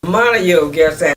Mario gets an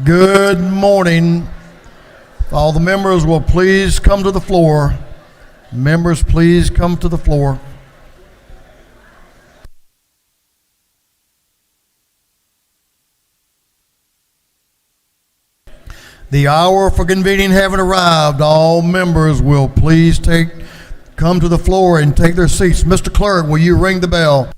Good morning. All the members will please come to the floor. Members, please come to the floor. The hour for convening having arrived, all members will please come to the floor and take their seats. Mr. Clerk, will you ring the bell?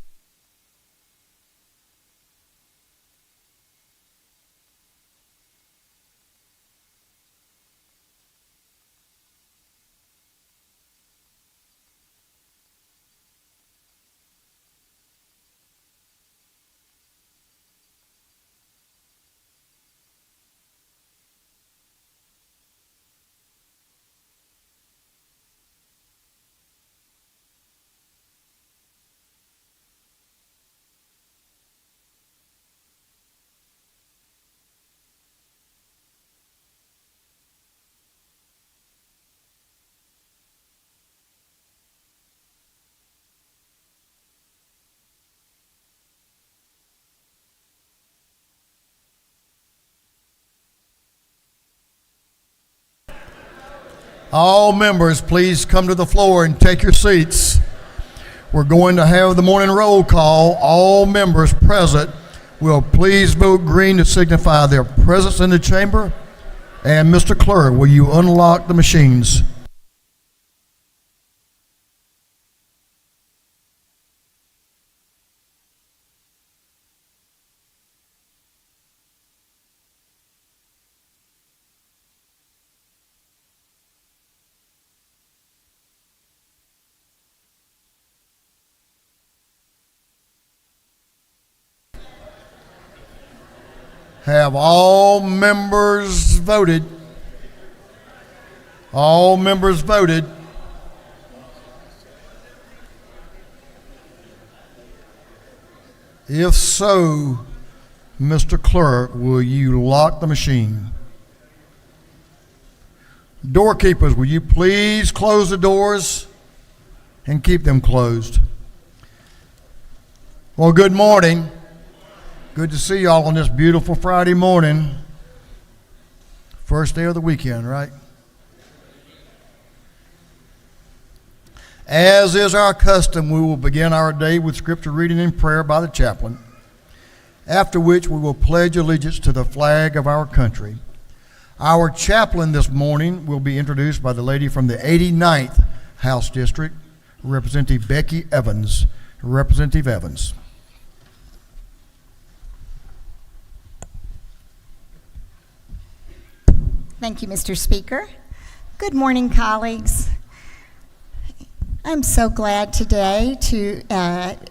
All members, please come to the floor and take your seats. We're going to have the morning roll call. All members present will please vote green to signify their presence in the chamber. And Mr. Clerk, will you unlock the machines? Have all members voted? All members voted. If so, Mr. Clerk, will you lock the machine? Doorkeepers, will you please close the doors and keep them closed? Well, good morning. Good to see y'all on this beautiful Friday morning. First day of the weekend, right? As is our custom, we will begin our day with scripture reading and prayer by the chaplain, after which we will pledge allegiance to the flag of our country. Our chaplain this morning will be introduced by the lady from the 89th House District, Representative Becky Evans. Representative Evans. Thank you, Mr. Speaker. Good morning, colleagues. I'm so glad today to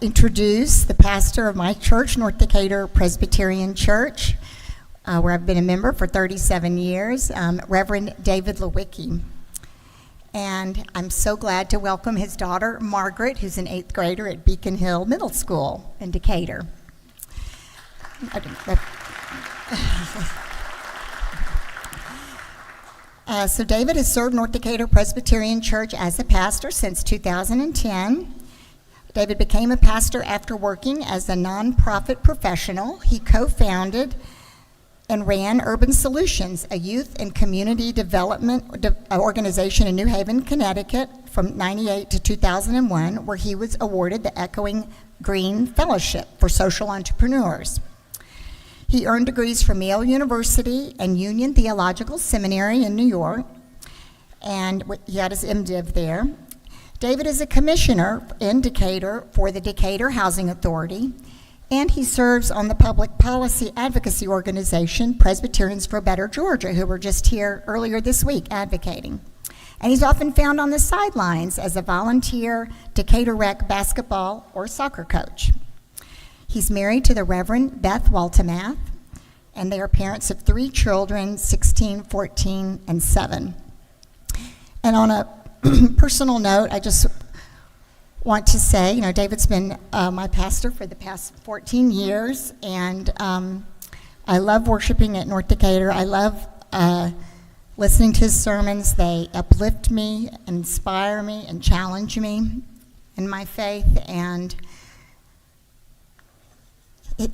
introduce the pastor of my church, North Decatur Presbyterian Church, where I've been a member for 37 years, Reverend David Lewicki. And I'm so glad to welcome his daughter, Margaret, who's an 8th grader at Beacon Hill Middle School in Decatur. So David has served North Decatur Presbyterian Church as a pastor since 2010. David became a pastor after working as a nonprofit professional. He co-founded and ran Urban Solutions, a youth and community development organization in New Haven, Connecticut, from 1998 to 2001, where he was awarded the Echoing Green Fellowship for Social Entrepreneurs. He earned degrees from Yale University and Union Theological Seminary in New York, and he had his MDiv there. David is a commissioner in Decatur for the Decatur Housing Authority, and he serves on the public policy advocacy organization, Presbyterians for a Better Georgia, who were just here earlier this week advocating. And he's often found on the sidelines as a volunteer Decatur Rec basketball or soccer coach. He's married to the Reverend Beth Waltemath, and they are parents of 3 children, 16, 14, and 7. And on a personal note, I just want to say, David's been my pastor for the past 14 years, and I love worshiping at North Decatur. I love listening to his sermons. They uplift me, inspire me, and challenge me in my faith, and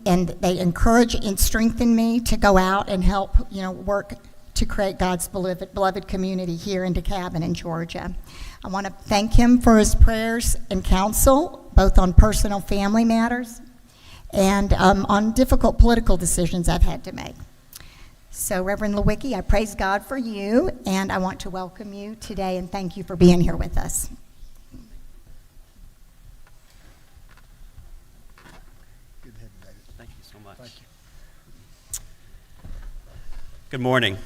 and they encourage and strengthen me to go out and help, work to create God's beloved community here in DeKalb and in Georgia. I want to thank him for his prayers and counsel, both on personal family matters and on difficult political decisions I've had to make. So, Reverend Lewicki, I praise God for you, and I want to welcome you today and thank you for being here with us. Thank you so much. Thank you. Good morning.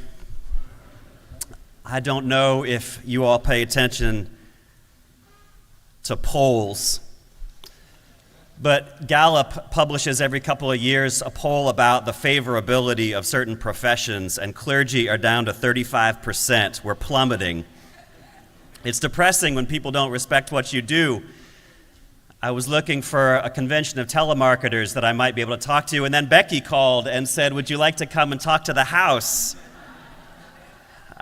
I don't know if you all pay attention to polls, but Gallup publishes every couple of years a poll about the favorability of certain professions, and clergy are down to 35%. We're plummeting. It's depressing when people don't respect what you do. I was looking for a convention of telemarketers that I might be able to talk to, and then Becky called and said, "Would you like to come and talk to the House?"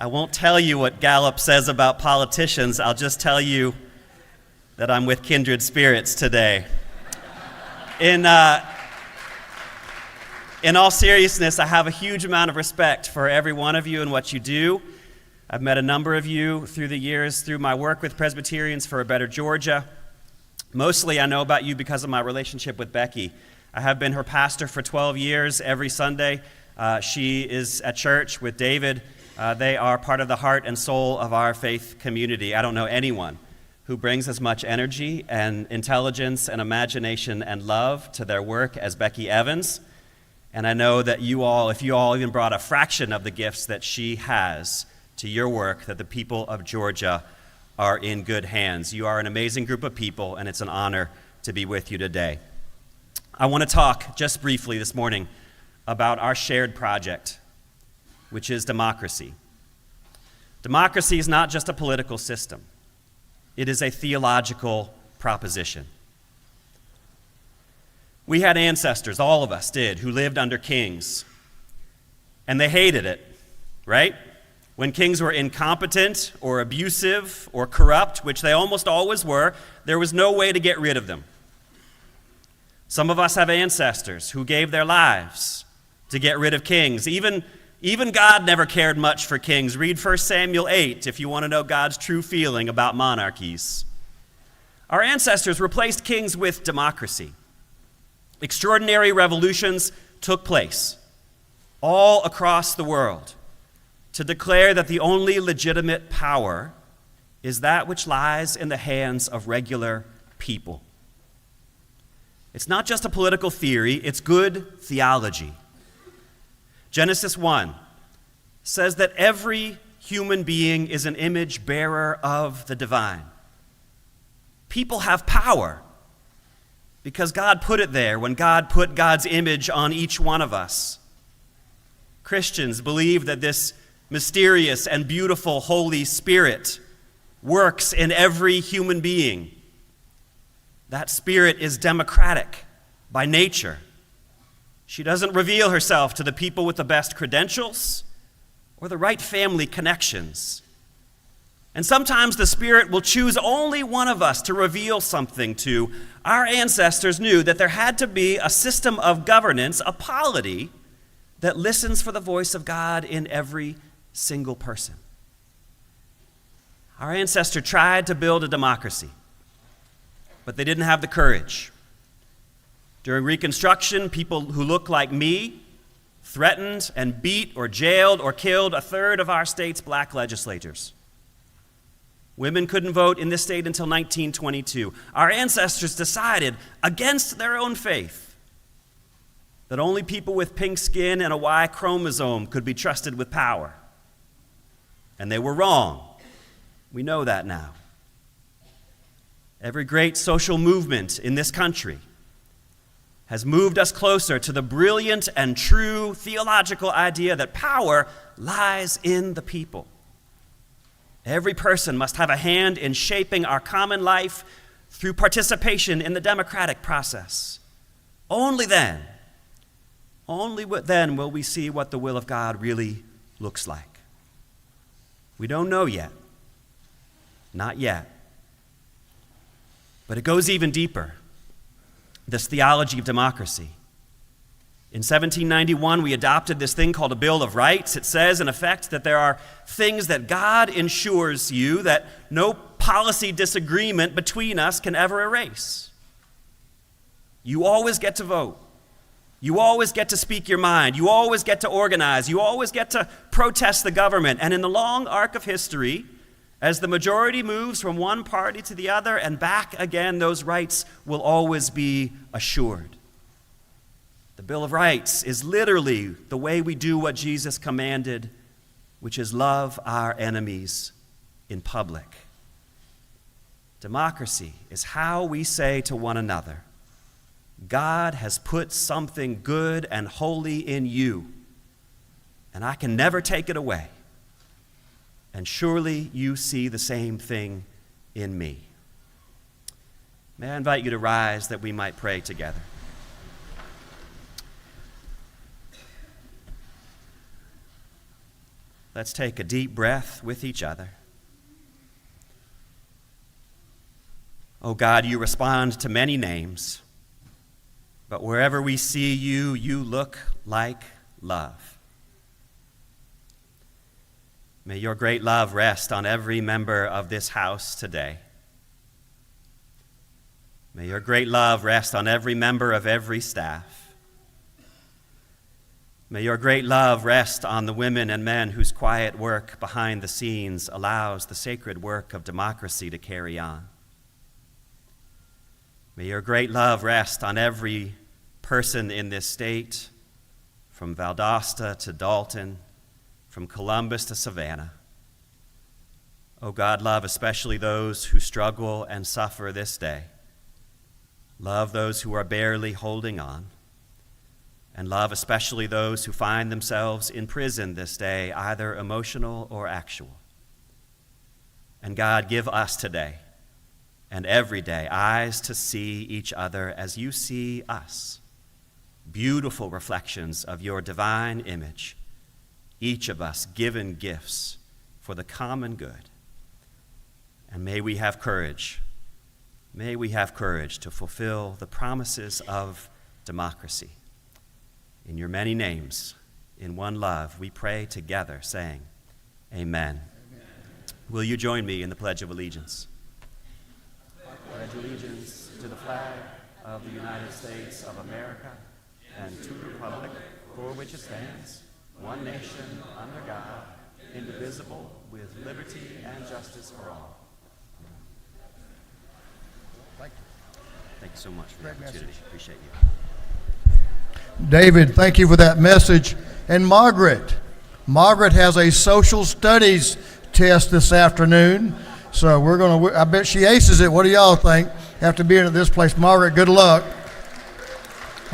I won't tell you what Gallup says about politicians. I'll just tell you that I'm with kindred spirits today. In all seriousness, I have a huge amount of respect for every one of you and what you do. I've met a number of you through the years through my work with Presbyterians for a Better Georgia. Mostly I know about you because of my relationship with Becky. I have been her pastor for 12 years every Sunday. She is at church with David. They are part of the heart and soul of our faith community. I don't know anyone who brings as much energy and intelligence and imagination and love to their work as Becky Evans. And I know that you all, if you all even brought a fraction of the gifts that she has to your work, that the people of Georgia are in good hands. You are an amazing group of people, and it's an honor to be with you today. I want to talk just briefly this morning about our shared project, which is democracy. Democracy is not just a political system. It is a theological proposition. We had ancestors, all of us did, who lived under kings, and they hated it, right? When kings were incompetent or abusive or corrupt, which they almost always were, there was no way to get rid of them. Some of us have ancestors who gave their lives to get rid of kings. Even God never cared much for kings. Read 1 Samuel 8 if you want to know God's true feeling about monarchies. Our ancestors replaced kings with democracy. Extraordinary revolutions took place all across the world to declare that the only legitimate power is that which lies in the hands of regular people. It's not just a political theory, it's good theology. Genesis 1 says that every human being is an image bearer of the divine. People have power because God put it there when God put God's image on each one of us. Christians believe that this mysterious and beautiful Holy Spirit works in every human being. That Spirit is democratic by nature. She doesn't reveal herself to the people with the best credentials or the right family connections. And sometimes the Spirit will choose only one of us to reveal something to. Our ancestors knew that there had to be a system of governance, a polity, that listens for the voice of God in every single person. Our ancestor tried to build a democracy, but they didn't have the courage. During Reconstruction, people who look like me threatened and beat or jailed or killed a third of our state's black legislators. Women couldn't vote in this state until 1922. Our ancestors decided, against their own faith, that only people with pink skin and a Y chromosome could be trusted with power. And they were wrong. We know that now. Every great social movement in this country has moved us closer to the brilliant and true theological idea that power lies in the people. Every person must have a hand in shaping our common life through participation in the democratic process. Only then will we see what the will of God really looks like. We don't know yet. Not yet. But it goes even deeper. This theology of democracy. In 1791, we adopted this thing called a Bill of Rights. It says, in effect, that there are things that God ensures you that no policy disagreement between us can ever erase. You always get to vote. You always get to speak your mind. You always get to organize. You always get to protest the government. And in the long arc of history, as the majority moves from one party to the other and back again, those rights will always be assured. The Bill of Rights is literally the way we do what Jesus commanded, which is love our enemies in public. Democracy is how we say to one another, God has put something good and holy in you, and I can never take it away. And surely you see the same thing in me. May I invite you to rise that we might pray together. Let's take a deep breath with each other. Oh God, you respond to many names, but wherever we see you, you look like love. May your great love rest on every member of this house today. May your great love rest on every member of every staff. May your great love rest on the women and men whose quiet work behind the scenes allows the sacred work of democracy to carry on. May your great love rest on every person in this state, from Valdosta to Dalton, from Columbus to Savannah. Oh God, love especially those who struggle and suffer this day. Love those who are barely holding on. And love especially those who find themselves in prison this day, either emotional or actual. And God, give us today and every day eyes to see each other as you see us, beautiful reflections of your divine image, each of us given gifts for the common good. And may we have courage to fulfill the promises of democracy. In your many names, in one love, we pray together, saying, Amen. Amen. Will you join me in the Pledge of Allegiance? I pledge allegiance to the flag of the United States of America and to the republic for which it stands, one nation, under God, indivisible, with liberty and justice for all. Thank you. Thank you so much for the opportunity. Appreciate you. David, thank you for that message. And Margaret has a social studies test this afternoon. So I bet she aces it. What do y'all think? After being at this place, Margaret, good luck.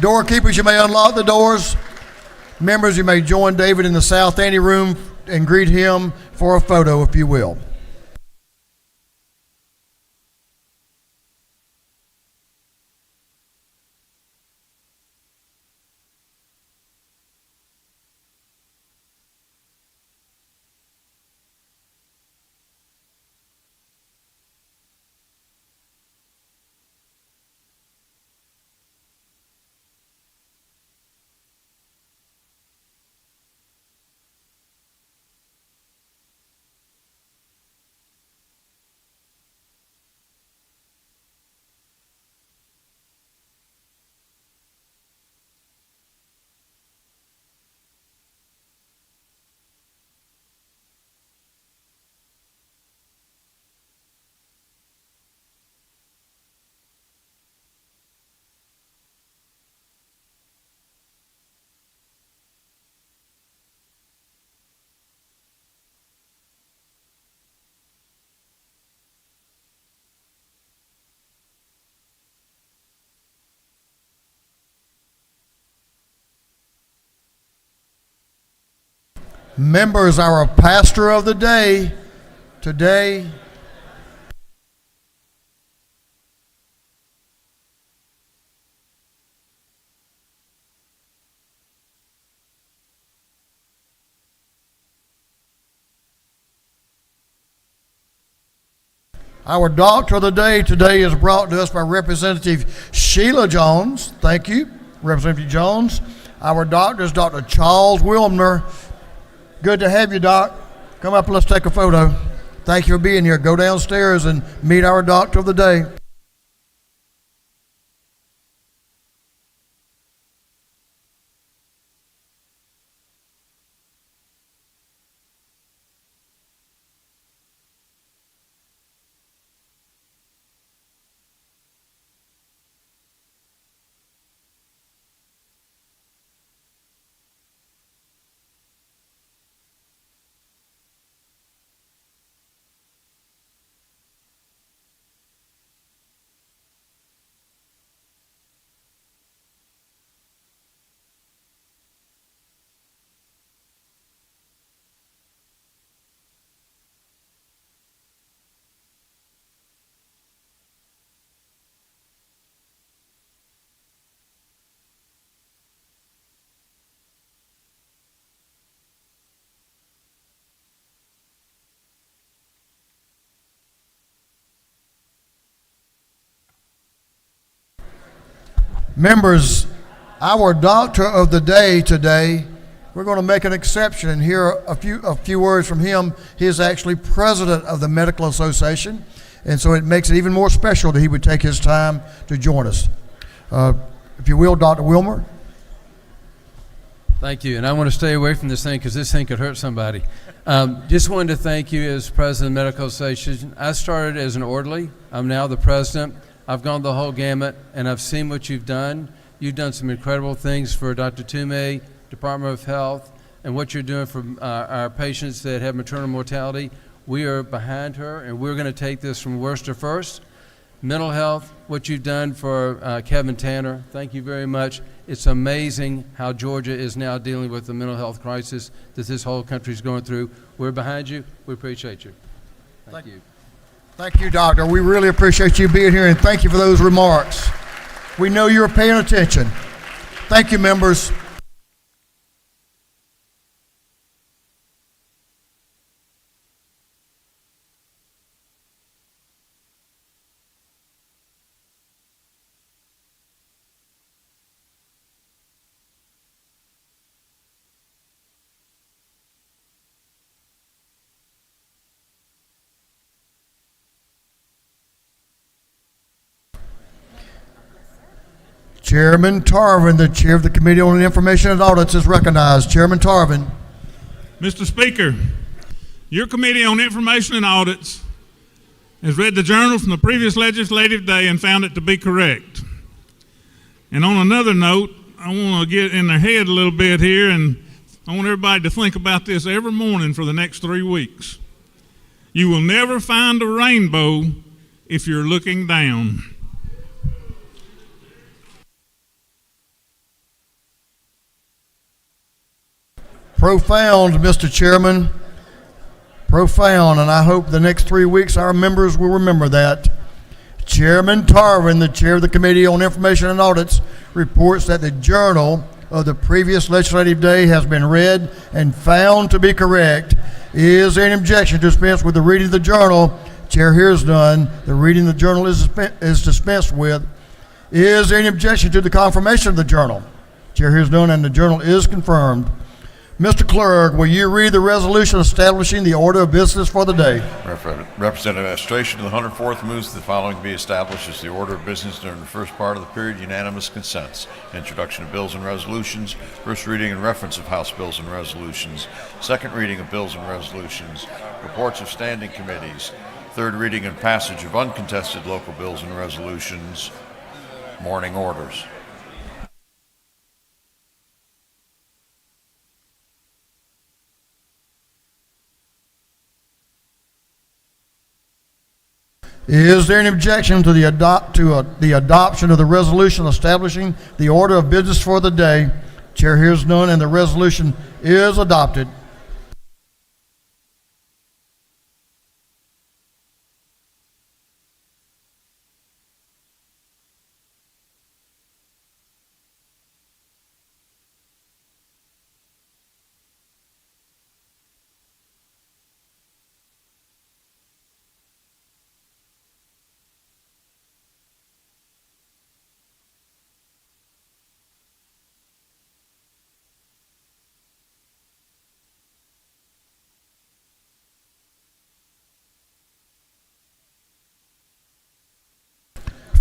Doorkeepers, you may unlock the doors. Members, you may join David in the South Ante room and greet him for a photo, if you will. Members, our pastor of the day today. Our doctor of the day today is brought to us by Representative Sheila Jones. Thank you, Representative Jones. Our doctor is Dr. Charles Wilmer. Good to have you, Doc. Come up and let's take a photo. Thank you for being here. Go downstairs and meet our doctor of the day. Members, our doctor of the day today, we're going to make an exception and hear a few words from him. He is actually president of the Medical Association, and so it makes it even more special that he would take his time to join us. If you will, Dr. Wilmer. Thank you, and I want to stay away from this thing because this thing could hurt somebody. Just wanted to thank you as president of the Medical Association. I started as an orderly. I'm now the president. I've gone the whole gamut, and I've seen what you've done. You've done some incredible things for Dr. Toomey, Department of Health, and what you're doing for our patients that have maternal mortality. We are behind her, and we're going to take this from worst to first. Mental health, what you've done for Kevin Tanner, thank you very much. It's amazing how Georgia is now dealing with the mental health crisis that this whole country is going through. We're behind you. We appreciate you. Thank you. Thank you, Doctor. We really appreciate you being here, and thank you for those remarks. We know you're paying attention. Thank you, members. Chairman Tarvin, the chair of the Committee on Information and Audits, is recognized. Chairman Tarvin. Mr. Speaker, your Committee on Information and Audits has read the journal from the previous legislative day and found it to be correct. And on another note, I want to get in their head a little bit here, and I want everybody to think about this every morning for the next 3 weeks. You will never find a rainbow if you're looking down. Profound, Mr. Chairman. Profound, and I hope the next 3 weeks our members will remember that. Chairman Tarvin, the chair of the Committee on Information and Audits, reports that the journal of the previous legislative day has been read and found to be correct. Is there an objection to dispense with the reading of the journal? Chair hears none. The reading of the journal is dispensed with. Is there any objection to the confirmation of the journal? Chair hears none, and the journal is confirmed. Mr. Clerk, will you read the resolution establishing the order of business for the day? Representative Administration of the 104th moves that the following be established as the order of business during the first part of the period. Unanimous consents. Introduction of bills and resolutions. First reading and reference of House bills and resolutions. Second reading of bills and resolutions. Reports of standing committees. Third reading and passage of uncontested local bills and resolutions. Morning orders. Is there an objection to the adoption of the resolution establishing the order of business for the day? Chair hears none, and the resolution is adopted.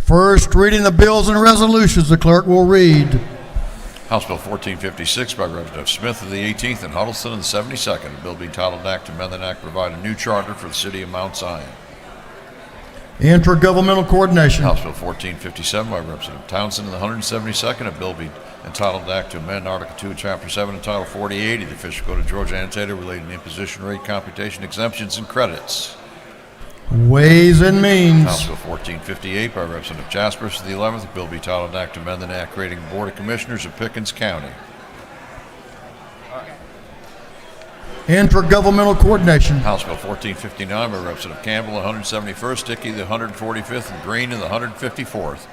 First reading of bills and resolutions, the clerk will read. House Bill 1456 by Representative Smith of the 18th and Huddleston of the 72nd. A bill being titled an act to amend the act to provide a new charter for the city of Mount Zion. Intergovernmental coordination. House Bill 1457 by Representative Townsend of the 172nd. A bill be entitled Act to amend Article 2 of Chapter 7 and Title 4080 of the Official Code of Georgia Annotated relating to imposition rate computation exemptions and credits. Ways and Means. House Bill 1458 by Representative Jaspers of the 11th. A bill be titled an act to amend the act creating the Board of Commissioners of Pickens County. Intergovernmental coordination. House Bill 1459 by Representative Campbell, 171st, Dickey, the 145th, and Green, of the 154th.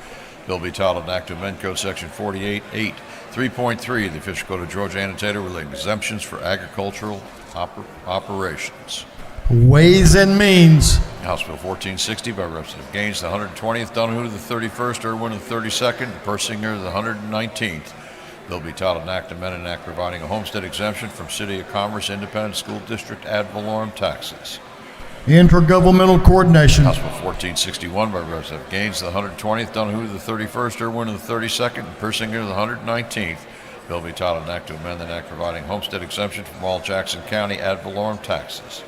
Bill be titled an act to amend Code Section 48.8, 3.3 of the Official Code of Georgia Annotated relating to exemptions for agricultural operations. Ways and Means. House Bill 1460 by Representative Gaines, the 120th, Donahue, the 31st, Irwin, the 32nd, and Persinger, the 119th. Bill be titled an act to amend an act providing a homestead exemption from City of Commerce Independent School District ad valorem taxes. Intergovernmental coordination. House Bill 1461 by Representative Gaines, the 120th, Donahue, the 31st, Irwin, the 32nd, and Persinger, the 119th. Bill be titled an act to amend an act providing homestead exemption from all Jackson County ad valorem taxes.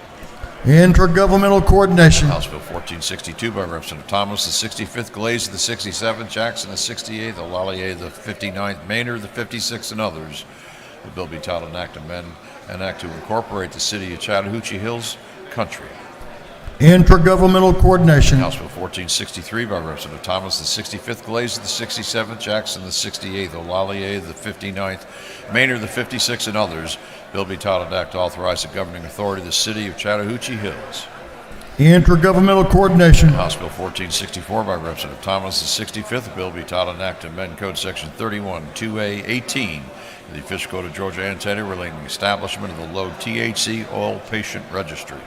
Intergovernmental coordination. House Bill 1462 by Representative Thomas, the 65th, Glaze, the 67th, Jackson, the 68th, Olalier, the 59th, Maynard, the 56th, and others. The bill be titled an act to amend an act to incorporate the city of Chattahoochee Hills Country. Intergovernmental coordination. House Bill 1463 by Representative Thomas, the 65th, Glaze, the 67th, Jackson, the 68th, Olalier, the 59th, Maynard, the 56th, and others. Bill be titled an act to authorize the governing authority of the city of Chattahoochee Hills. Intergovernmental coordination. House Bill 1464 by Representative Thomas, the 65th. A bill be titled an act to amend Code Section 31-2A-18 of the Official Code of Georgia Annotated relating to the establishment of the low THC oil patient registry.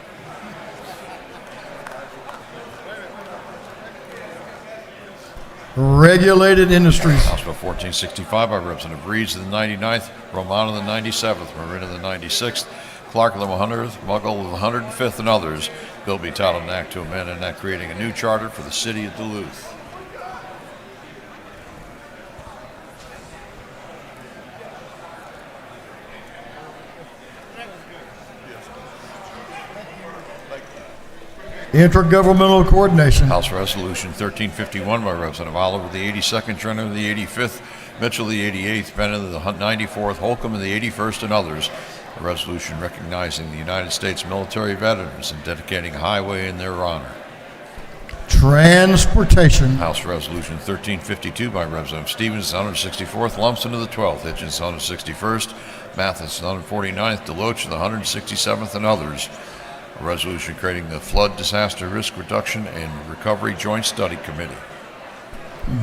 Regulated Industries. House Bill 1465 by Representative Reeves of the 99th, Romano of the 97th, Marin of the 96th, Clark of the 100th, Muggle of the 105th, and others. Bill be titled an act to amend an act creating a new charter for the city of Duluth. Intergovernmental coordination. House Resolution 1351 by Representative Oliver of the 82nd, Trenton of the 85th, Mitchell of the 88th, Bennett of the 94th, Holcomb of the 81st, and others. A resolution recognizing the United States military veterans and dedicating a highway in their honor. Transportation. House Resolution 1352 by Representative Stevens, 164th, Lumsden of the 12th, Hitchens, 161st, Mathis, 149th, Deloach of the 167th, and others. A resolution creating the Flood Disaster Risk Reduction and Recovery Joint Study Committee.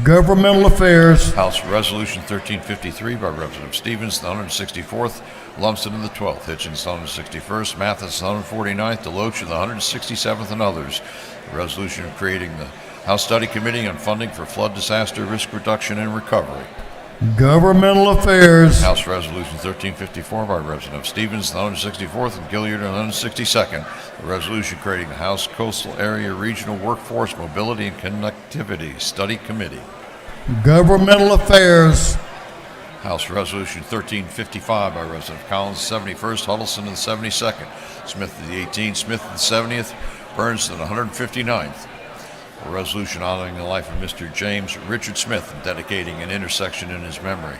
Governmental Affairs. House Resolution 1353 by Representative Stevens, the 164th, Lumsden of the 12th, Hitchens, 161st, Mathis, 149th, Deloach of the 167th, and others. A resolution creating the House Study Committee on Funding for Flood Disaster Risk Reduction and Recovery. Governmental Affairs. House Resolution 1354 by Representative Stevens, the 164th, and Gilliard, the 162nd. A resolution creating the House Coastal Area Regional Workforce Mobility and Connectivity Study Committee. Governmental Affairs. House Resolution 1355 by Representative Collins, the 71st, Huddleston, of the 72nd, Smith of the 18th, Smith of the 70th, Burns of the 159th. A resolution honoring the life of Mr. James Richard Smith and dedicating an intersection in his memory.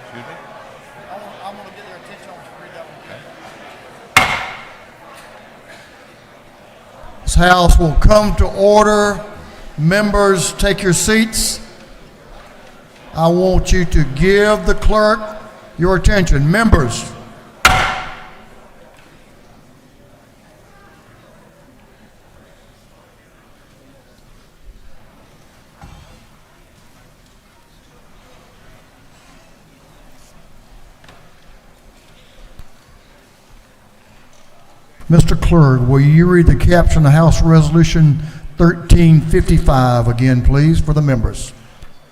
Excuse me? I'm going to get their attention on read that one. This House will come to order. Members, take your seats. I want you to give the clerk your attention. Members. Mr. Clerk, will you read the caption of House Resolution 1355 again, please, for the members?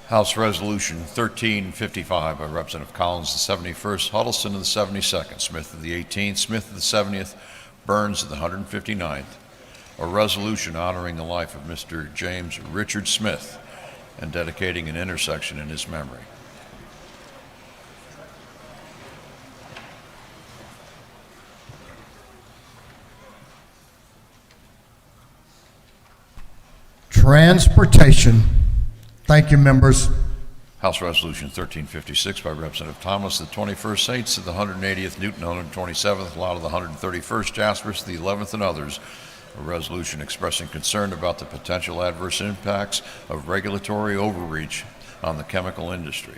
House Resolution 1355 by Representative Collins, the 71st, Huddleston of the 72nd, Smith of the 18th, Smith of the 70th, Burns of the 159th. A resolution honoring the life of Mr. James Richard Smith and dedicating an intersection in his memory. Transportation. Thank you, members. House Resolution 1356 by Representative Thomas, the 21st Saints of the 180th, Newton 127th, Lot of the 131st, Jaspers the 11th, and others. A resolution expressing concern about the potential adverse impacts of regulatory overreach on the chemical industry.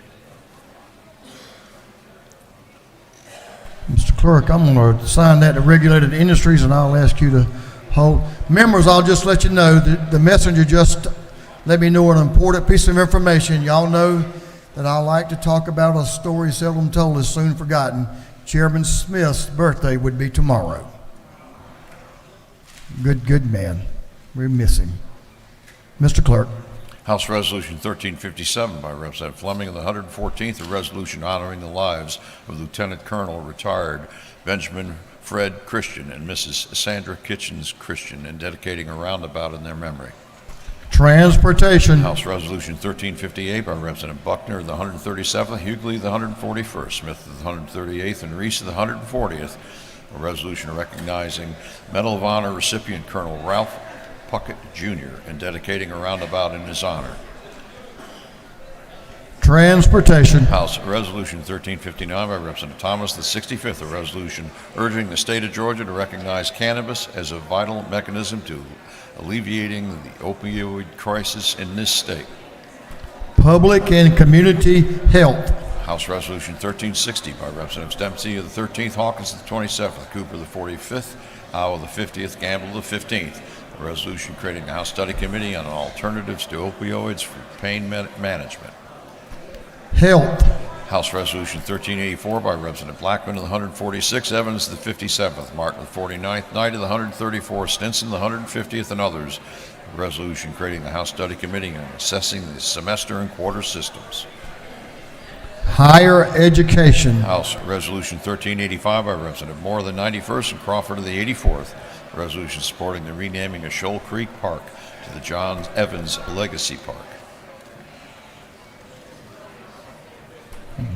Mr. Clerk, I'm going to assign that to regulated industries, and I'll ask you to hold. Members, I'll just let you know that the messenger just let me know an important piece of information. Y'all know that I like to talk about a story seldom told is soon forgotten. Chairman Smith's birthday would be tomorrow. Good man. We miss him. Mr. Clerk. House Resolution 1357 by Representative Fleming of the 114th, a resolution honoring the lives of Lieutenant Colonel retired Benjamin Fred Christian and Mrs. Sandra Kitchens Christian and dedicating a roundabout in their memory. Transportation. House Resolution 1358 by Representative Buckner of the 137th, Hughley of the 141st, Smith of the 138th, and Reese of the 140th. A resolution recognizing Medal of Honor recipient Colonel Ralph Puckett Jr. and dedicating a roundabout in his honor. Transportation. House Resolution 1359 by Representative Thomas, the 65th, a resolution urging the state of Georgia to recognize cannabis as a vital mechanism to alleviating the opioid crisis in this state. Public and community health. House Resolution 1360 by Representatives Dempsey of the 13th, Hawkins of the 27th, Cooper of the 45th, Howe of the 50th, Gamble of the 15th. A resolution creating a House Study Committee on alternatives to opioids for pain management. Health. House Resolution 1384 by Representative Blackman of the 146th, Evans of the 57th, Martin of the 49th, Knight of the 134th, Stinson of the 150th, and others. A resolution creating the House Study Committee on assessing the semester and quarter systems. Higher education. House Resolution 1385 by Representative Moore of the 91st and Crawford of the 84th. A resolution supporting the renaming of Shoal Creek Park to the John Evans Legacy Park.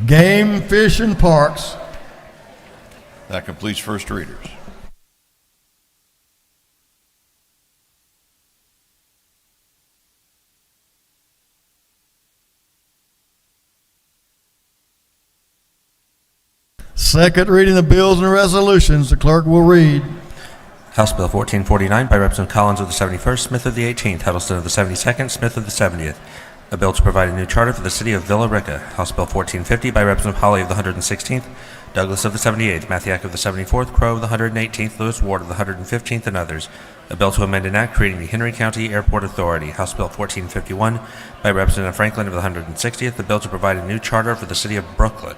Game, fish, and parks. That completes first readers. Second reading of bills and resolutions. The clerk will read. House Bill 1449 by Representative Collins of the 71st, Smith of the 18th, Huddleston of the 72nd, Smith of the 70th. A bill to provide a new charter for the city of Villa Rica. House Bill 1450 by Representative Hawley of the 116th, Douglas of the 78th, Mathiak of the 74th, Crow of the 118th, Lewis Ward of the 115th, and others. A bill to amend an act creating the Henry County Airport Authority. House Bill 1451 by Representative Franklin of the 160th. A bill to provide a new charter for the city of Brooklet.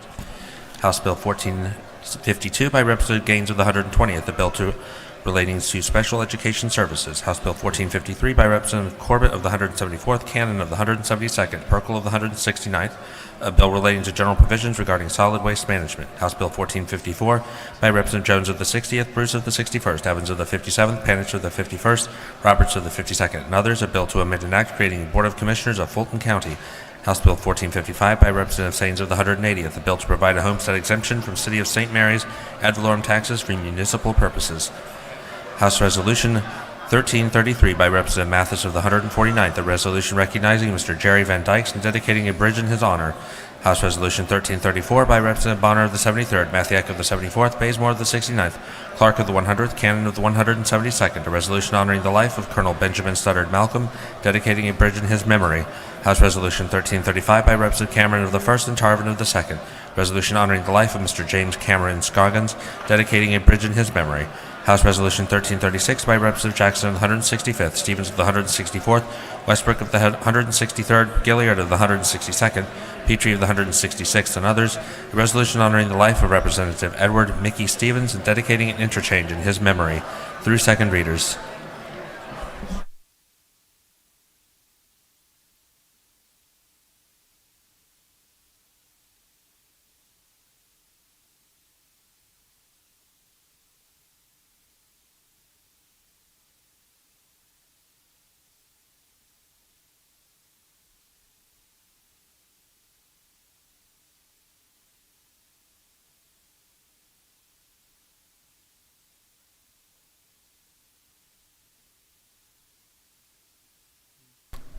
House Bill 1452 by Representative Gaines of the 120th. A bill relating to special education services. House Bill 1453 by Representative Corbett of the 174th, Cannon of the 172nd, Perkle of the 169th, a bill relating to general provisions regarding solid waste management. House Bill 1454 by Representative Jones of the 60th, Bruce of the 61st, Evans of the 57th, Panitch of the 51st, Roberts of the 52nd, and others. A bill to amend an act creating the Board of Commissioners of Fulton County. House Bill 1455 by Representative Saines of the 180th, a bill to provide a homestead exemption from City of St. Mary's ad valorem taxes for municipal purposes. House Resolution 1333 by Representative Mathis of the 149th, a resolution recognizing Mr. Jerry Van Dykes and dedicating a bridge in his honor. House Resolution 1334 by Representative Bonner of the 73rd, Mathiak of the 74th, Bazemore of the 69th, Clark of the 100th, Cannon of the 172nd, a resolution honoring the life of Colonel Benjamin Studdard Malcolm, dedicating a bridge in his memory. House Resolution 1335 by Representative Cameron of the 1st and Tarvin of the 2nd, resolution honoring the life of Mr. James Cameron Scoggins, dedicating a bridge in his memory. House Resolution 1336 by Representative Jackson of the 165th, Stevens of the 164th, Westbrook of the 163rd, Gilliard of the 162nd, Petrie of the 166th, and others. A resolution honoring the life of Representative Edward Mickey Stevens and dedicating an interchange in his memory. Through second readers.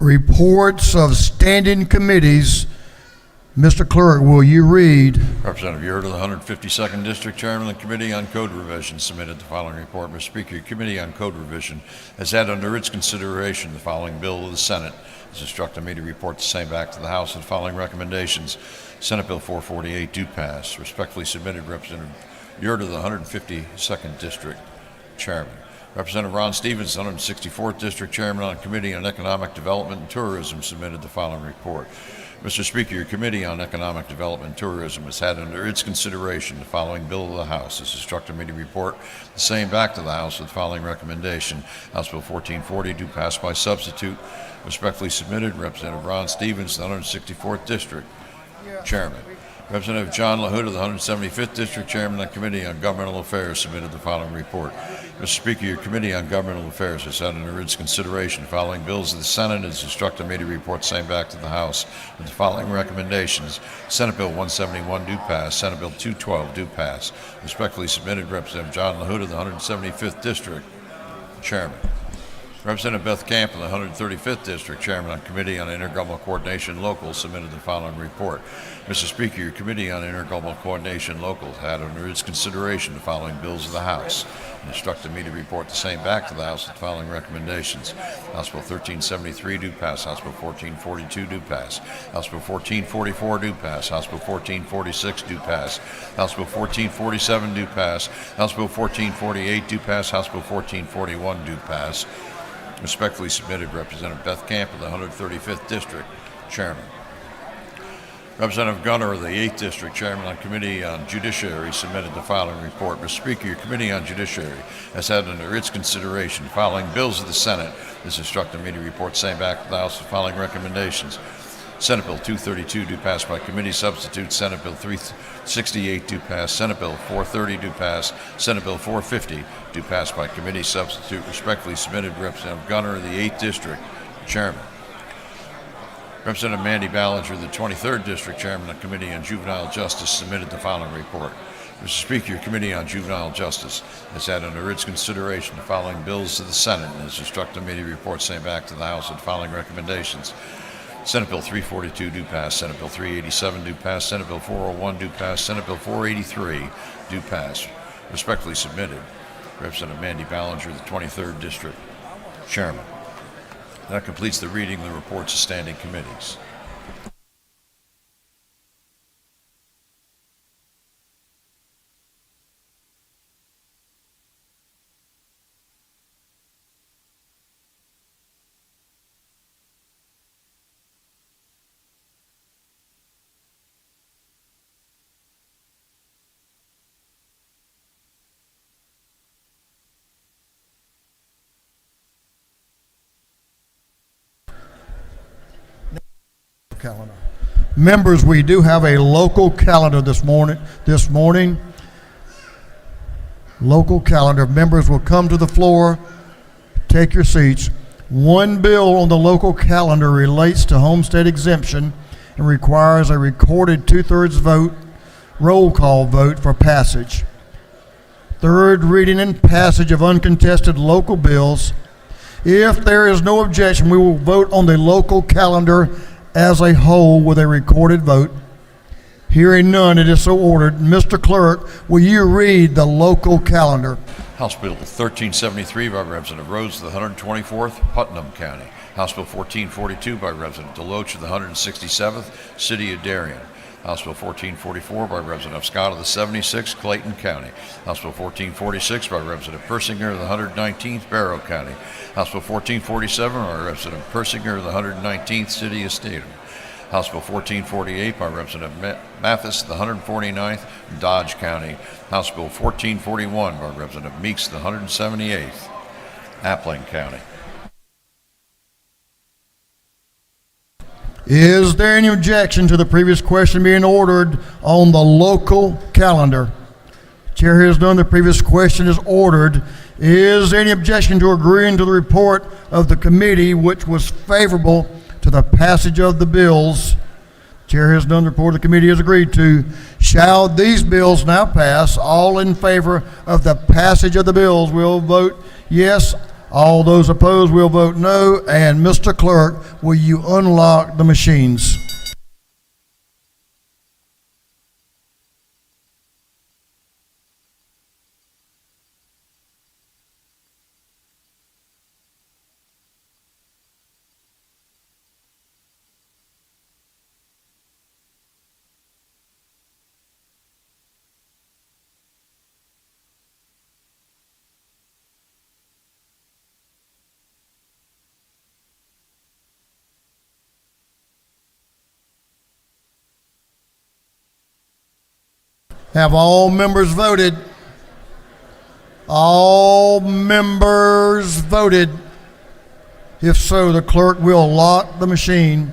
Reports of standing committees. Mr. Clerk, will you read? Representative Yurda, the 152nd District Chairman of the Committee on Code Revision, submitted the following report. Mr. Speaker, your Committee on Code Revision has had under its consideration the following bill of the Senate. Has instructed me to report the same back to the House with the following recommendations. Senate Bill 448 do pass. Respectfully submitted, Representative Yurda, the 152nd District Chairman. Representative Ron Stevens, 164th District Chairman on the Committee on Economic Development and Tourism, submitted the following report. Mr. Speaker, your Committee on Economic Development and Tourism has had under its consideration the following bill of the House. Has instructed me to report the same back to the House with the following recommendation. House Bill 1440 do pass by substitute. Respectfully submitted, Representative Ron Stevens, the 164th District Chairman. Representative John LaHuda, the 175th District Chairman of the Committee on Governmental Affairs, submitted the following report. Mr. Speaker, your Committee on Governmental Affairs has had under its consideration the following bills of the Senate and has instructed me to report the same back to the House with the following recommendations. Senate Bill 171 do pass. Senate Bill 212 do pass. Respectfully submitted, Representative John LaHuda, the 175th District Chairman. Representative Beth Camp, the 135th District Chairman on Committee on Intergovernmental Coordination Local, submitted the following report. Mr. Speaker, your Committee on Intergovernmental Coordination Local had under its consideration the following bills of the House and instructed me to report the same back to the House with the following recommendations. House Bill 1373 do pass. House Bill 1442 do pass. House Bill 1444 do pass. House Bill 1446 do pass. House Bill 1447 do pass. House Bill 1448 do pass. House Bill 1441 do pass. Respectfully submitted, Representative Beth Camp of the 135th District Chairman. Representative Gunner of the 8th District Chairman on Committee on Judiciary submitted the following report. Mr. Speaker, your Committee on Judiciary has had under its consideration the following bills of the Senate. This instructed me to report the same back to the House with the following recommendations. Senate Bill 232 do pass by committee substitute. Senate Bill 368 do pass. Senate Bill 430 do pass. Senate Bill 450 do pass by committee substitute. Respectfully submitted, Representative Gunner of the 8th District Chairman. Representative Mandy Ballinger, the 23rd District Chairman of the Committee on Juvenile Justice, submitted the following report. Mr. Speaker, your Committee on Juvenile Justice has had under its consideration the following bills to the Senate and has instructed me to report same back to the House with the following recommendations. Senate Bill 342 do pass. Senate Bill 387 do pass. Senate Bill 401 do pass. Senate Bill 483 do pass. Respectfully submitted, Representative Mandy Ballinger, the 23rd District Chairman. That completes the reading of the reports of standing committees. Calendar. Members, we do have a local calendar this morning. Local calendar. Members will come to the floor, take your seats. One bill on the local calendar relates to homestead exemption and requires a recorded 2/3 vote, roll call vote for passage. Third reading and passage of uncontested local bills. If there is no objection, we will vote on the local calendar as a whole with a recorded vote. Hearing none, it is so ordered. Mr. Clerk, will you read the local calendar? House Bill 1373 by Representative Rhodes of the 124th, Putnam County. House Bill 1442 by Representative Deloach of the 167th, City of Darien. House Bill 1444 by Representative Scott of the 76th, Clayton County. House Bill 1446 by Representative Persinger of the 119th, Barrow County. House Bill 1447 by Representative Persinger of the 119th, City of Statham. House Bill 1448 by Representative Mathis of the 149th, Dodge County. House Bill 1441 by Representative Meeks of the 178th, Appling County. Is there any objection to the previous question being ordered on the local calendar? Chair has none. The previous question is ordered. Is there any objection to agreeing to the report of the committee, which was favorable to the passage of the bills? Chair has none. The report of the committee is agreed to. Shall these bills now pass? All in favor of the passage of the bills will vote yes. All those opposed will vote no. And Mr. Clerk, will you unlock the machines? Have all members voted? All members voted. If so, the clerk will lock the machine.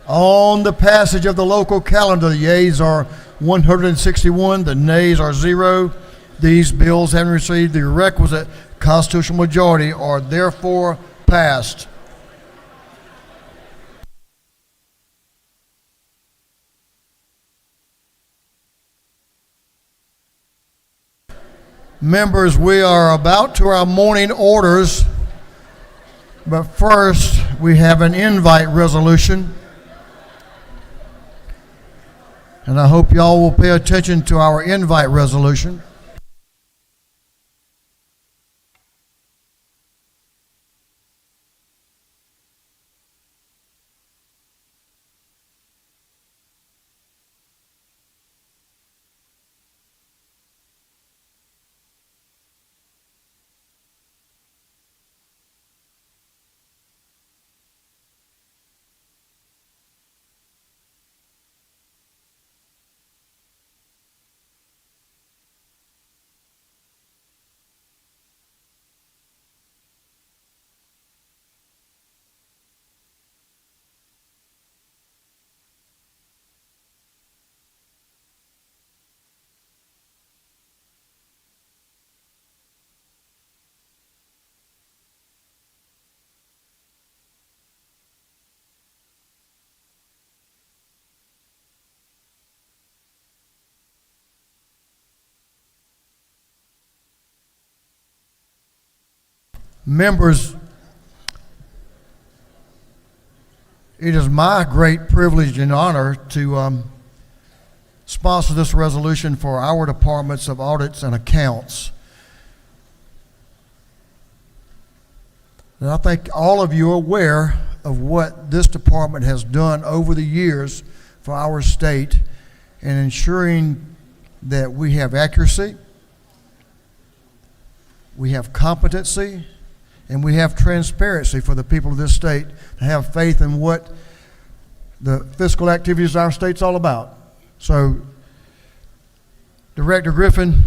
On the passage of the local calendar, the yeas are 161, the nays are 0. These bills, having received the requisite constitutional majority, are therefore passed. Members, we are about to our morning orders, but first we have an invite resolution. And I hope y'all will pay attention to our invite resolution. Members, it is my great privilege and honor to sponsor this resolution for our departments of audits and accounts. And I think all of you are aware of what this department has done over the years for our state in ensuring that we have accuracy, we have competency, and we have transparency for the people of this state to have faith in what the fiscal activities of our state's all about. So, Director Griffin,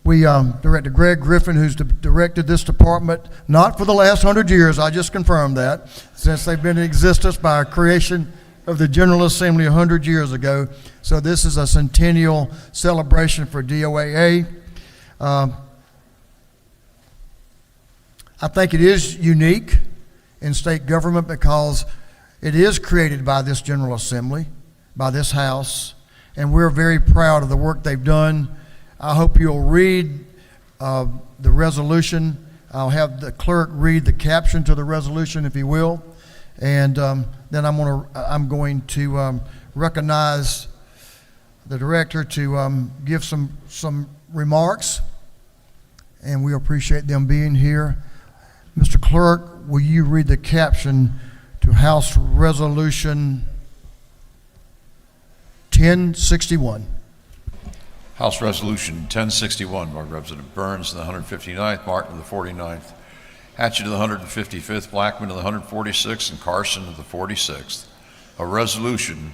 Director Greg Griffin, who's directed this department, not for the last 100 years, I just confirmed that, since they've been in existence by creation of the General Assembly 100 years ago. So this is a centennial celebration for DOAA. I think it is unique in state government because it is created by this General Assembly, by this House, and we're very proud of the work they've done. I hope you'll read the resolution. I'll have the clerk read the caption to the resolution, if he will, and then I'm going to recognize the director to give some remarks, and we appreciate them being here. Mr. Clerk, will you read the caption to House Resolution 1061? House Resolution 1061 by Representative Burns of the 159th, Martin of the 49th, Hatchett of the 155th, Blackman of the 146th, and Carson of the 46th. A resolution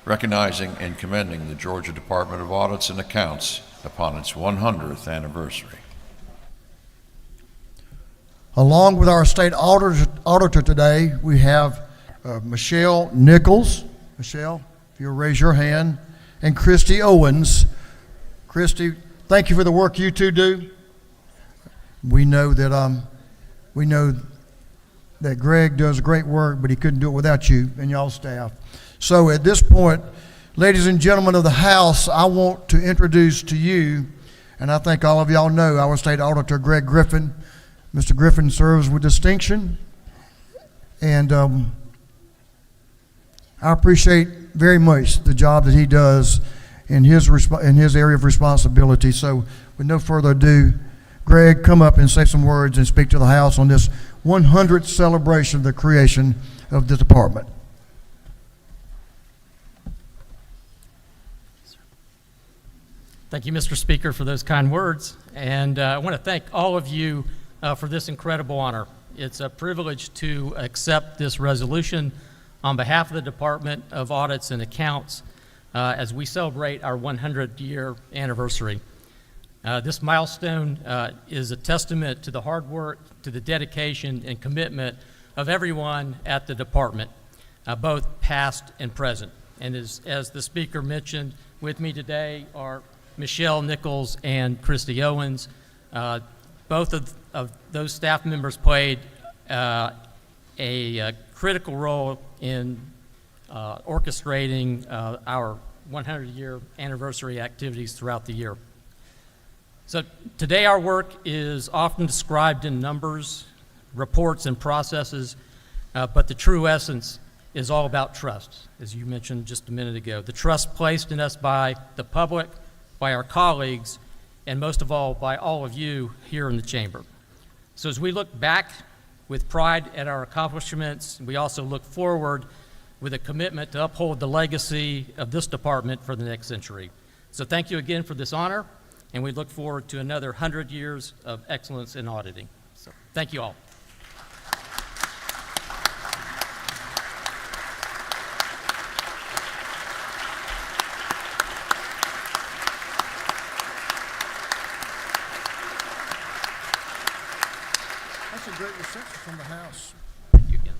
recognizing and commending the Georgia Department of Audits and Accounts upon its 100th anniversary. Along with our state auditor today, we have Michelle Nichols. Michelle, if you'll raise your hand, and Christy Owens. Christy, thank you for the work you two do. We know that Greg does great work, but he couldn't do it without you and y'all's staff. So at this point, ladies and gentlemen of the House, I want to introduce to you, and I think all of y'all know, our state auditor, Greg Griffin. Mr. Griffin serves with distinction, and I appreciate very much the job that he does in his area of responsibility. So with no further ado, Greg, come up and say some words and speak to the House on this 100th celebration of the creation of the department. Thank you, Mr. Speaker, for those kind words. And I want to thank all of you for this incredible honor. It's a privilege to accept this resolution on behalf of the Department of Audits and Accounts as we celebrate our 100-year anniversary. This milestone is a testament to the hard work, to the dedication and commitment of everyone at the department, both past and present. And as the Speaker mentioned, with me today are Michelle Nichols and Christy Owens. Both of those staff members played a critical role in orchestrating our 100-year anniversary activities throughout the year. So today our work is often described in numbers, reports, and processes, but the true essence is all about trust, as you mentioned just a minute ago. The trust placed in us by the public, by our colleagues, and most of all, by all of you here in the chamber. So as we look back with pride at our accomplishments, we also look forward with a commitment to uphold the legacy of this department for the next century. So thank you again for this honor, and we look forward to another 100 years of excellence in auditing. So thank you all. That's a great reception from the House. Thank you again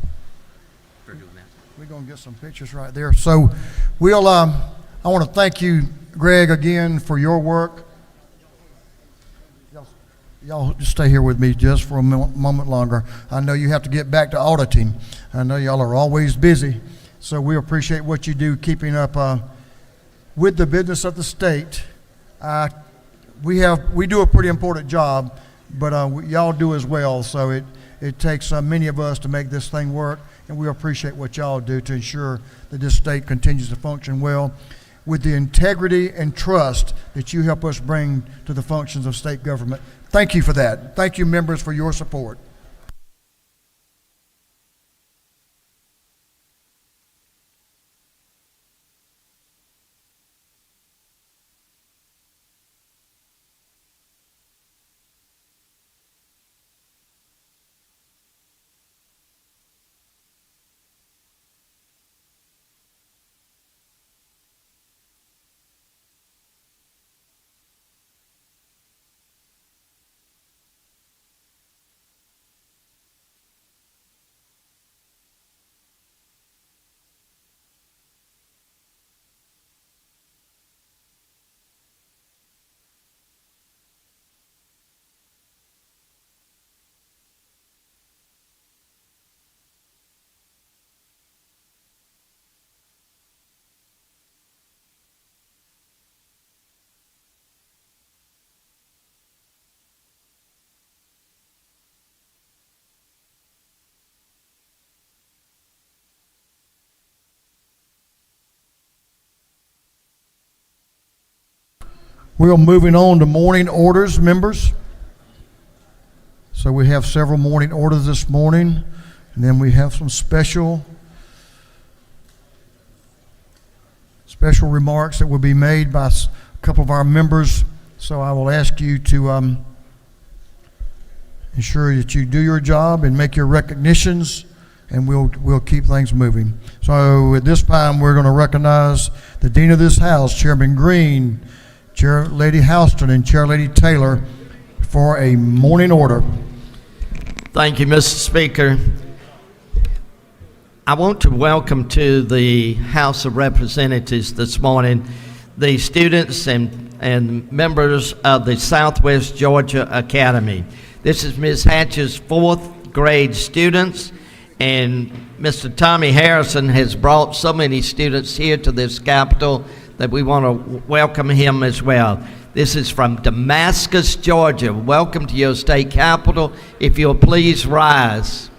for doing that. We're going to get some pictures right there. So we'll, I want to thank you, Greg, again for your work. Y'all just stay here with me just for a moment longer. I know you have to get back to auditing. I know y'all are always busy. So we appreciate what you do keeping up with the business of the state. We do a pretty important job, but y'all do as well. So it takes many of us to make this thing work, and we appreciate what y'all do to ensure that this state continues to function well with the integrity and trust that you help us bring to the functions of state government. Thank you for that. Thank you, members, for your support. We're moving on to morning orders, members. So we have several morning orders this morning, and then we have some special remarks that will be made by a couple of our members. So I will ask you to ensure that you do your job and make your recognitions, and we'll keep things moving. So at this time, we're going to recognize the Dean of this House, Chairman Green, Chair Lady Houston, and Chair Lady Taylor for a morning order. Thank you, Mr. Speaker. I want to welcome to the House of Representatives this morning the students and members of the Southwest Georgia Academy. This is Ms. Hatch's 4th grade students, and Mr. Tommy Harrison has brought so many students here to this Capitol that we want to welcome him as well. This is from Damascus, Georgia. Welcome to your state capital. If you'll please rise.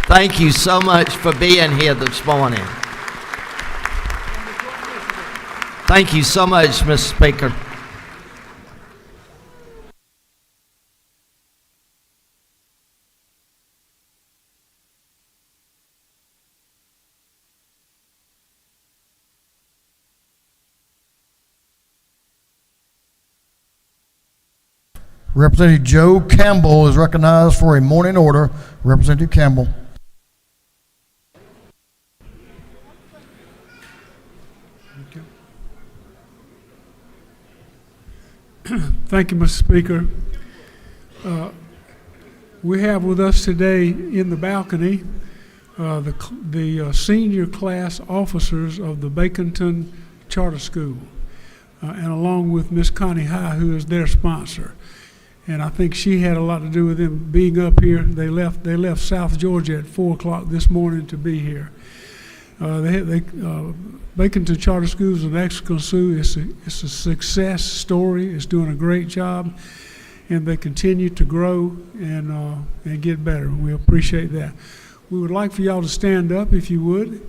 Thank you so much for being here this morning. Thank you so much, Mr. Speaker. Representative Joe Campbell is recognized for a morning order. Representative Campbell. Thank you, Mr. Speaker. We have with us today in the balcony the senior class officers of the Baconton Charter School, and along with Miss Connie High, who is their sponsor. And I think she had a lot to do with them being up here. They left South Georgia at 4 o'clock this morning to be here. Baconton Charter School is an excellent school. It's a success story. It's doing a great job, and they continue to grow and get better. We appreciate that. We would like for y'all to stand up if you would,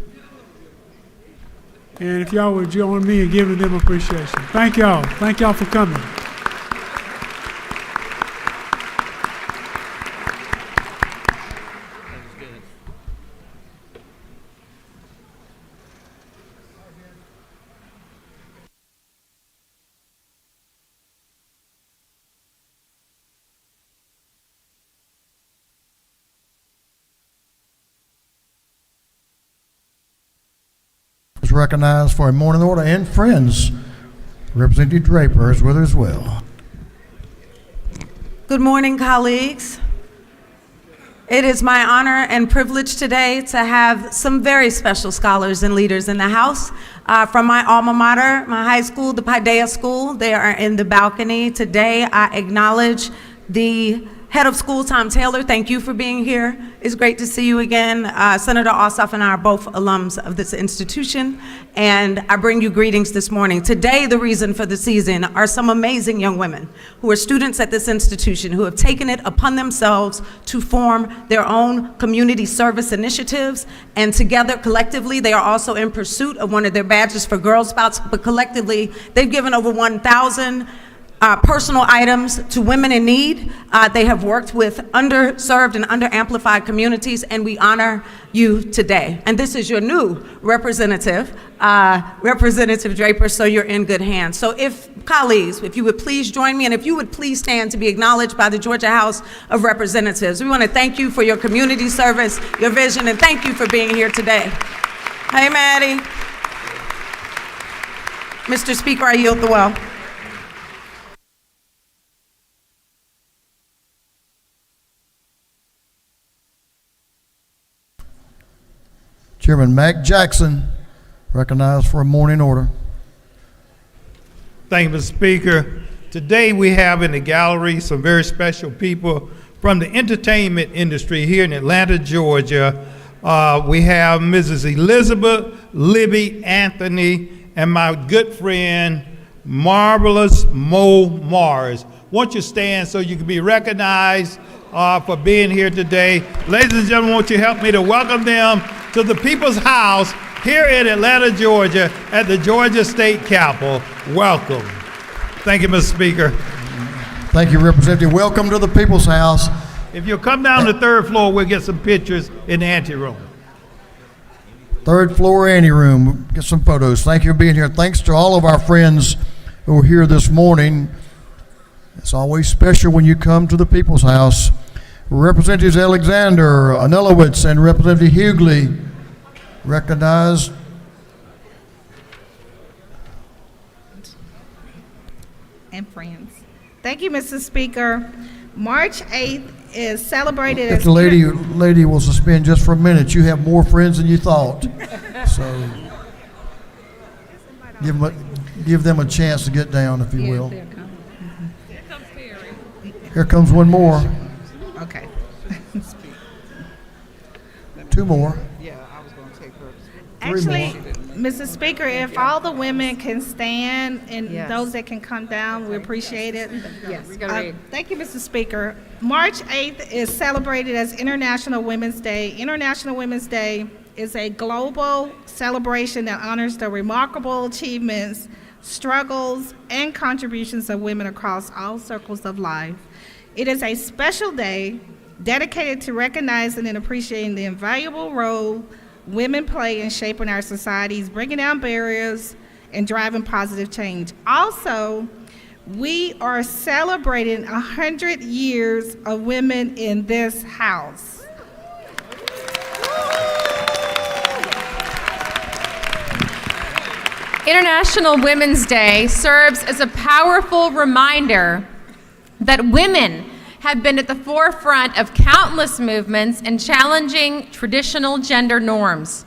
and if y'all would join me in giving them appreciation. Thank y'all. Thank y'all for coming. Is recognized for a morning order, and friends. Representative Draper is with her as well. Good morning, colleagues. It is my honor and privilege today to have some very special scholars and leaders in the house. From my alma mater, my high school, the Paideia School, they are in the balcony. Today, I acknowledge the head of school, Tom Taylor. Thank you for being here. It's great to see you again. Senator Ossoff and I are both alums of this institution, and I bring you greetings this morning. Today, the reason for the season are some amazing young women who are students at this institution who have taken it upon themselves to form their own community service initiatives, and together, collectively, they are also in pursuit of one of their badges for Girl Scouts, but collectively, they've given over 1,000 personal items to women in need. They have worked with underserved and underamplified communities, and we honor you today. And this is your new representative, Representative Draper, so you're in good hands. So colleagues, if you would please join me, and if you would please stand to be acknowledged by the Georgia House of Representatives. We want to thank you for your community service, your vision, and thank you for being here today. Hey, Maddie. Mr. Speaker, I yield the well. Chairman Mac Jackson, recognized for a morning order. Thank you, Mr. Speaker. Today we have in the gallery some very special people from the entertainment industry here in Atlanta, Georgia. We have Mrs. Elizabeth Libby Anthony and my good friend, Marvelous Mo Mars. Won't you stand so you can be recognized for being here today? Ladies and gentlemen, won't you help me to welcome them to the People's House here in Atlanta, Georgia, at the Georgia State Capitol. Welcome. Thank you, Mr. Speaker. Thank you, Representative. Welcome to the People's House. If you'll come down to the third floor, we'll get some pictures in the anteroom. Third floor anteroom. Get some photos. Thank you for being here. Thanks to all of our friends who are here this morning. It's always special when you come to the People's House. Representatives Alexander, Anelowitz, and Representative Hughley recognized. And friends. Thank you, Mr. Speaker. March 8th is celebrated If as... the lady will suspend just for a minute, you have more friends than you thought. So give them a chance to get down, if you will. Here comes Perry. Here comes one more. Okay. Two more. Yeah, I was going to take her. Three Actually, more. Mrs. Speaker, if all the women can stand and Yes. those that can come down, we appreciate it. Yes, go ahead. Thank you, Mr. Speaker. March 8th is celebrated as International Women's Day. International Women's Day is a global celebration that honors the remarkable achievements, struggles, and contributions of women across all circles of life. It is a special day dedicated to recognizing and appreciating the invaluable role women play in shaping our societies, breaking down barriers, and driving positive change. Also, we are celebrating 100 years of women in this house. International Women's Day serves as a powerful reminder that women have been at the forefront of countless movements and challenging traditional gender norms.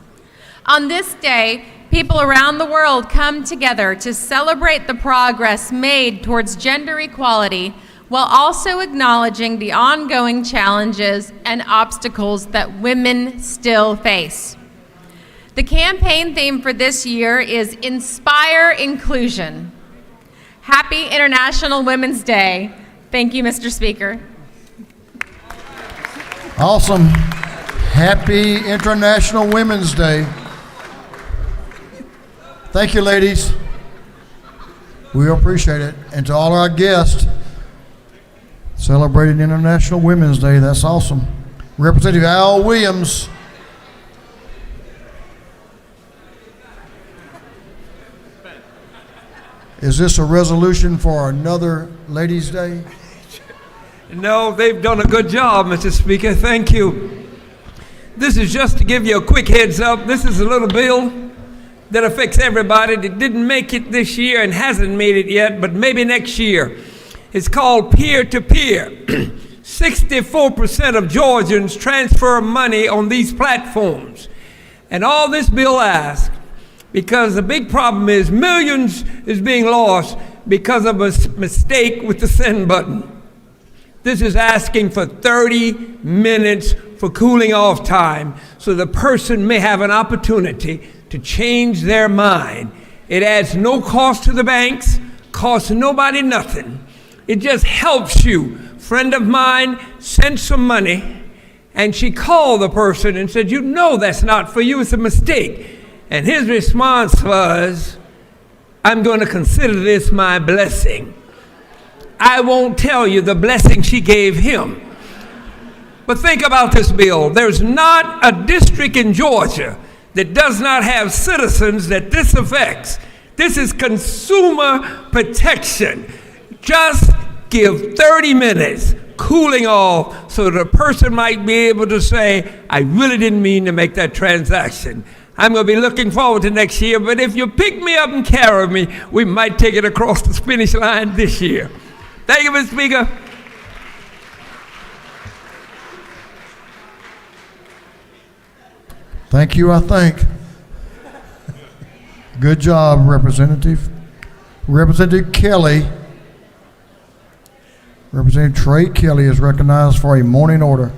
On this day, people around the world come together to celebrate the progress made towards gender equality while also acknowledging the ongoing challenges and obstacles that women still face. The campaign theme for this year is Inspire Inclusion. Happy International Women's Day. Thank you, Mr. Speaker. Awesome. Happy International Women's Day. Thank you, ladies. We appreciate it. And to all our guests, celebrating International Women's Day. That's awesome. Representative Al Williams. Is this a resolution for another Ladies' Day? No, they've done a good job, Mr. Speaker. Thank you. This is just to give you a quick heads up. This is a little bill that affects everybody that didn't make it this year and hasn't made it yet, but maybe next year. It's called peer-to-peer. 64% of Georgians transfer money on these platforms. And all this bill asks, because the big problem is millions is being lost because of a mistake with the send button. This is asking for 30 minutes for cooling off time so the person may have an opportunity to change their mind. It adds no cost to the banks, costs nobody nothing. It just helps you. Friend of mine sent some money and she called the person and said, you know that's not for you, it's a mistake. And his response was, I'm going to consider this my blessing. I won't tell you the blessing she gave him. But think about this bill. There's not a district in Georgia that does not have citizens that this affects. This is consumer protection. Just give 30 minutes cooling off so that a person might be able to say, I really didn't mean to make that transaction. I'm going to be looking forward to next year, but if you pick me up and carry me, we might take it across the finish line this year. Thank you, Mr. Speaker. Thank you, I think. Good job, Representative. Representative Kelly. Representative Trey Kelly is recognized for a morning order.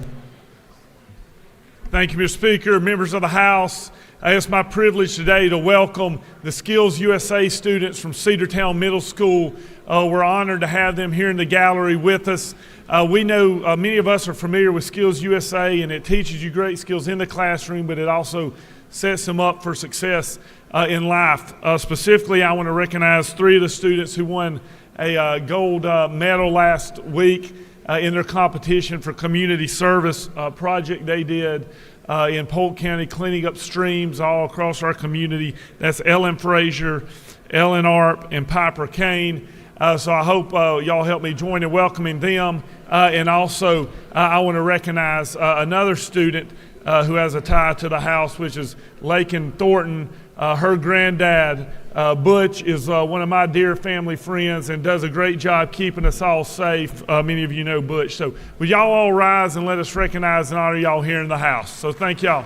Thank you, Mr. Speaker, members of the House. It's my privilege today to welcome the Skills USA students from Cedartown Middle School. We're honored to have them here in the gallery with us. We know many of us are familiar with Skills USA, and it teaches you great skills in the classroom, but it also sets them up for success in life. Specifically, I want to recognize 3 of the students who won a gold medal last week in their competition for community service project they did in Polk County, cleaning up streams all across our community. That's Ellen Frazier, Ellen Arp, and Piper Kane. So I hope y'all help me join in welcoming them. And also, I want to recognize another student who has a tie to the house, which is Lakin Thornton. Her granddad, Butch, is one of my dear family friends and does a great job keeping us all safe. Many of you know Butch. So would y'all all rise and let us recognize and honor y'all here in the house. So thank y'all.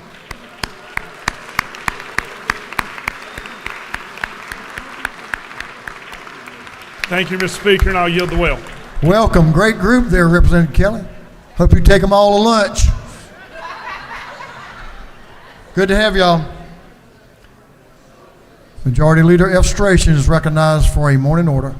Thank you, Mr. Speaker, and I'll yield the will. Welcome. Great group there, Representative Kelly. Hope you take them all to lunch. Good to have y'all. Majority Leader F. Stration is recognized for a morning order.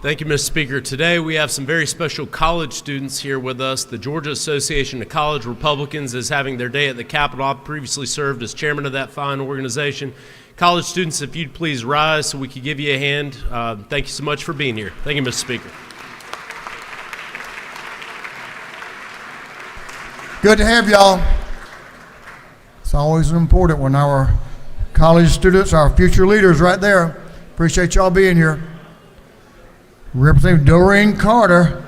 Thank you, Mr. Speaker. Today we have some very special college students here with us. The Georgia Association of College Republicans is having their day at the Capitol. I've previously served as chairman of that fine organization. College students, if you'd please rise so we could give you a hand. Thank you so much for being here. Thank you, Mr. Speaker. Good to have y'all. It's always important when our college students, our future leaders right there. Appreciate y'all being here. Representative Doreen Carter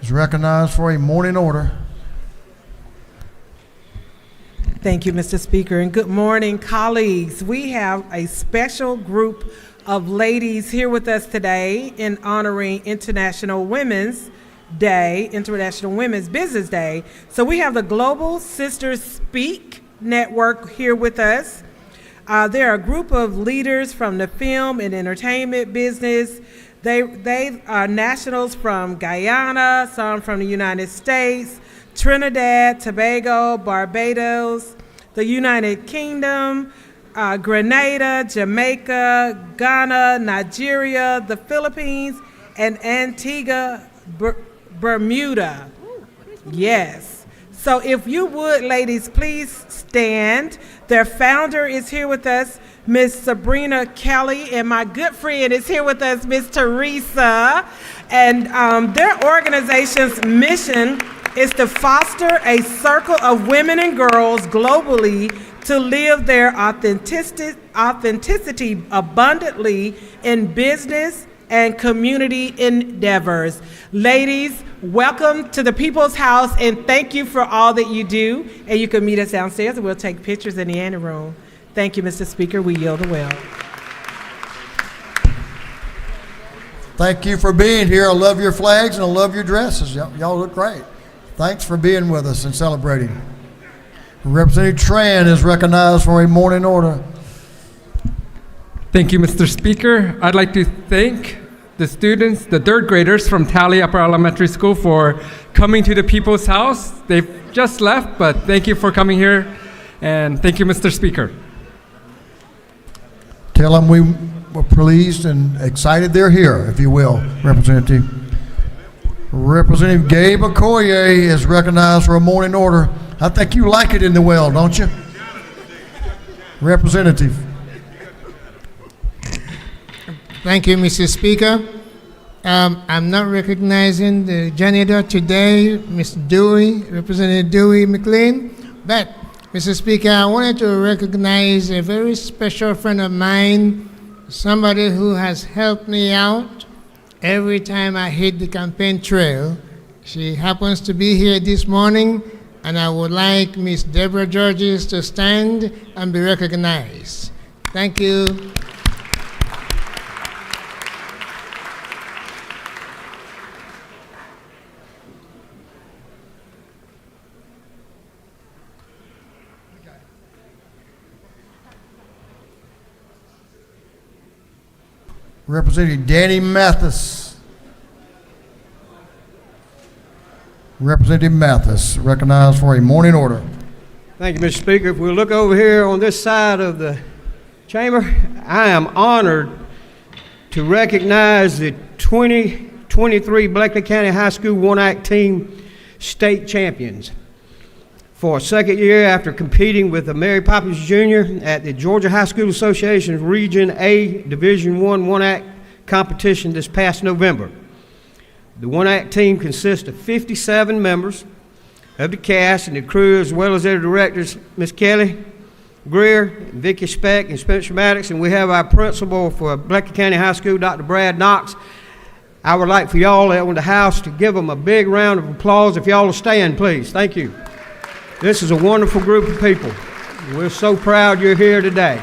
is recognized for a morning order. Thank you, Mr. Speaker, and good morning, colleagues. We have a special group of ladies here with us today in honoring International Women's Day, International Women's Business Day. So we have the Global Sisters Speak Network here with us. They're a group of leaders from the film and entertainment business. They are nationals from Guyana, some from the United States, Trinidad, Tobago, Barbados, the United Kingdom, Grenada, Jamaica, Ghana, Nigeria, the Philippines, and Antigua, Bermuda. Yes. So if you would, ladies, please stand. Their founder is here with us, Miss Sabrina Kelly, and my good friend is here with us, Miss Teresa. And their organization's mission is to foster a circle of women and girls globally to live their authenticity abundantly in business and community endeavors. Ladies, welcome to the People's House, and thank you for all that you do. And you can meet us downstairs, and we'll take pictures in the anteroom. Thank you, Mr. Speaker. We yield the well. Thank you for being here. I love your flags and I love your dresses. Y'all look great. Thanks for being with us and celebrating. Representative Tran is recognized for a morning order. Thank you, Mr. Speaker. I'd like to thank the students, the third graders from Tally Upper Elementary School for coming to the People's House. They've just left, but thank you for coming here, and thank you, Mr. Speaker. Tell them we were pleased and excited they're here, if you will, Representative. Representative Gabe Okoye is recognized for a morning order. I think you like it in the well, don't you? Representative. Thank you, Mr. Speaker. I'm not recognizing the janitor today, Mr. Dewey, Representative Dewey McLean, but Mr. Speaker, I wanted to recognize a very special friend of mine, somebody who has helped me out every time I hit the campaign trail. She happens to be here this morning, and I would like Miss Deborah Georges to stand and be recognized. Thank you. Representative Danny Mathis. Representative Mathis, recognized for a morning order. Thank you, Mr. Speaker. If we look over here on this side of the chamber, I am honored to recognize the 2023 Bleckley County High School one-act team state champions. For a second year after competing with the Mary Poppins Jr. at the Georgia High School Association's Region A Division I one-act competition this past November. The one-act team consists of 57 members of the cast and the crew, as well as their directors, Ms. Kelly Greer, Vicki Speck, and Spencer Maddox, and we have our principal for Bleckley County High School, Dr. Brad Knox. I would like for y'all in the house to give them a big round of applause. If y'all will stand, please. Thank you. This is a wonderful group of people. We're so proud you're here today.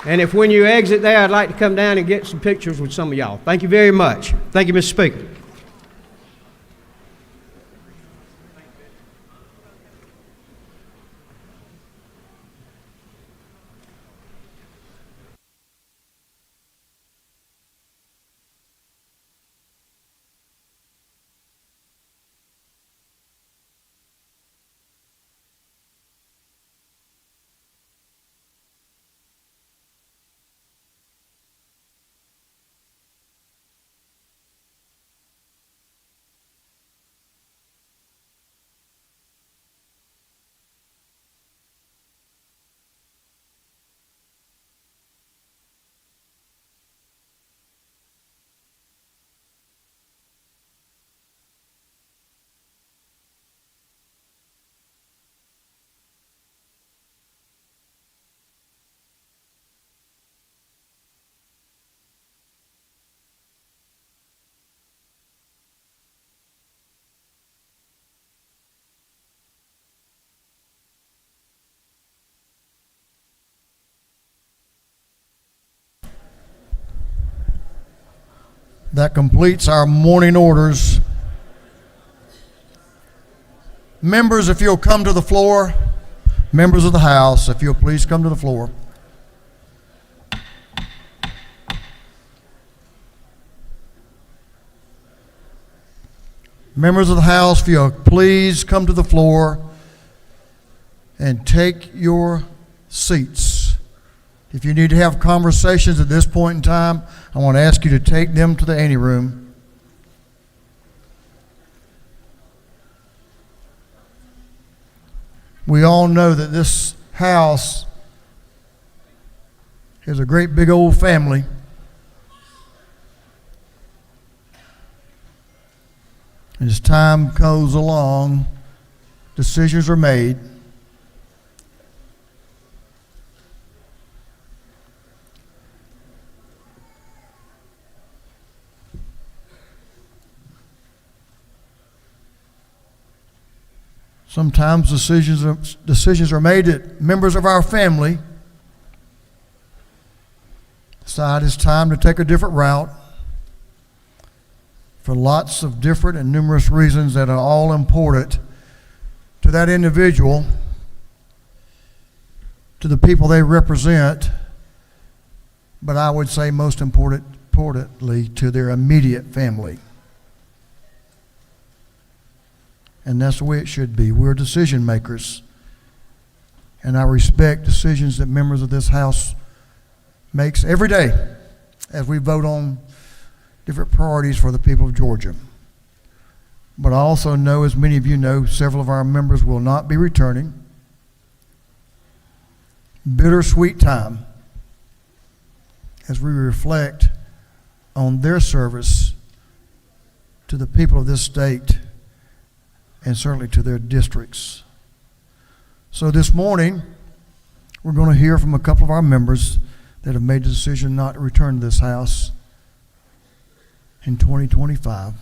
And if when you exit there, I'd like to come down and get some pictures with some of y'all. Thank you very much. Thank you, Mr. Speaker. That completes our morning orders. Members, if you'll come to the floor. Members of the House, if you'll please come to the floor. Members of the House, if you'll please come to the floor and take your seats. If you need to have conversations at this point in time, I want to ask you to take them to the anteroom. We all know that this house is a great big old family. As time goes along, decisions are made. Sometimes decisions are made that members of our family decide it's time to take a different route for lots of different and numerous reasons that are all important to that individual, to the people they represent, but I would say most importantly to their immediate family. And that's the way it should be. We're decision makers. And I respect decisions that members of this House makes every day as we vote on different priorities for the people of Georgia. But I also know, as many of you know, several of our members will not be returning. Bittersweet time as we reflect on their service to the people of this state and certainly to their districts. So this morning, we're going to hear from a couple of our members that have made the decision not to return to this House in 2025.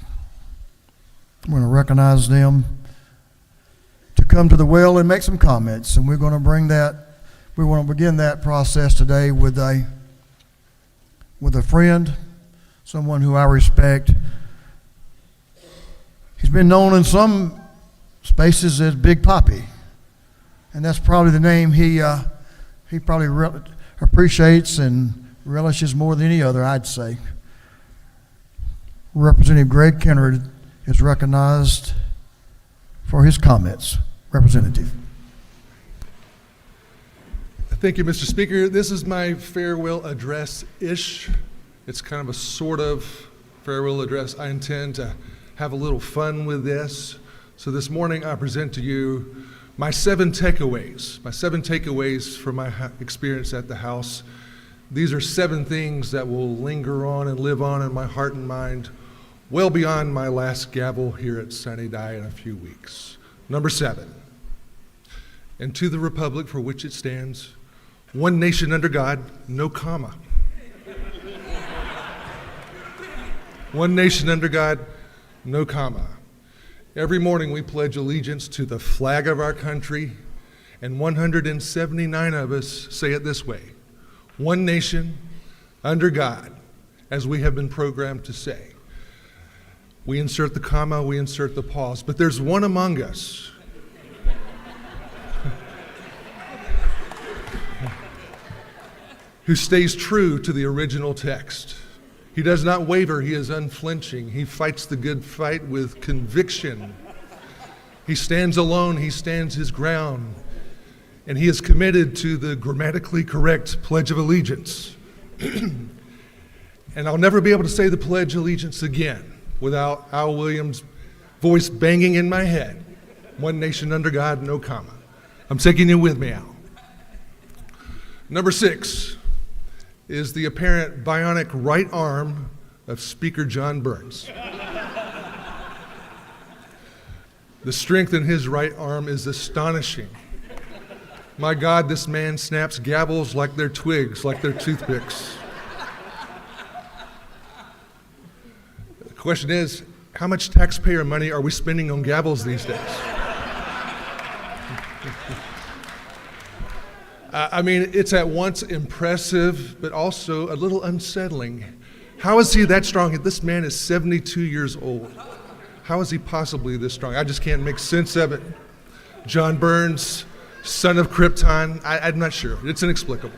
I'm going to recognize them to come to the well and make some comments, and we want to begin that process today with a friend, someone who I respect. He's been known in some spaces as Big Papi, and that's probably the name he probably appreciates and relishes more than any other, I'd say. Representative Greg Kenard is recognized for his comments. Representative. Thank you, Mr. Speaker. This is my farewell address-ish. It's kind of a sort of farewell address. I intend to have a little fun with this. So this morning I present to you my 7 takeaways from my experience at the House. These are 7 things that will linger on and live on in my heart and mind well beyond my last gavel here at Sunny Die in a few weeks. Number 7, and to the republic for which it stands, one nation under God, no comma. One nation under God, no comma. Every morning we pledge allegiance to the flag of our country, and 179 of us say it this way: one nation under God, as we have been programmed to say. We insert the comma, we insert the pause, but there's one among us who stays true to the original text. He does not waver, he is unflinching. He fights the good fight with conviction. He stands alone, he stands his ground, and he is committed to the grammatically correct Pledge of Allegiance. And I'll never be able to say the Pledge of Allegiance again without Al Williams' voice banging in my head. One nation under God, no comma. I'm taking you with me, Al. Number 6 is the apparent bionic right arm of Speaker John Burns. The strength in his right arm is astonishing. My God, this man snaps gavels like they're twigs, like they're toothpicks. The question is, how much taxpayer money are we spending on gavels these days? I mean, it's at once impressive, but also a little unsettling How is he that strong? This man is 72 years old. How is he possibly this strong? I just can't make sense of it. John Burns, son of Krypton, I'm not sure. It's inexplicable.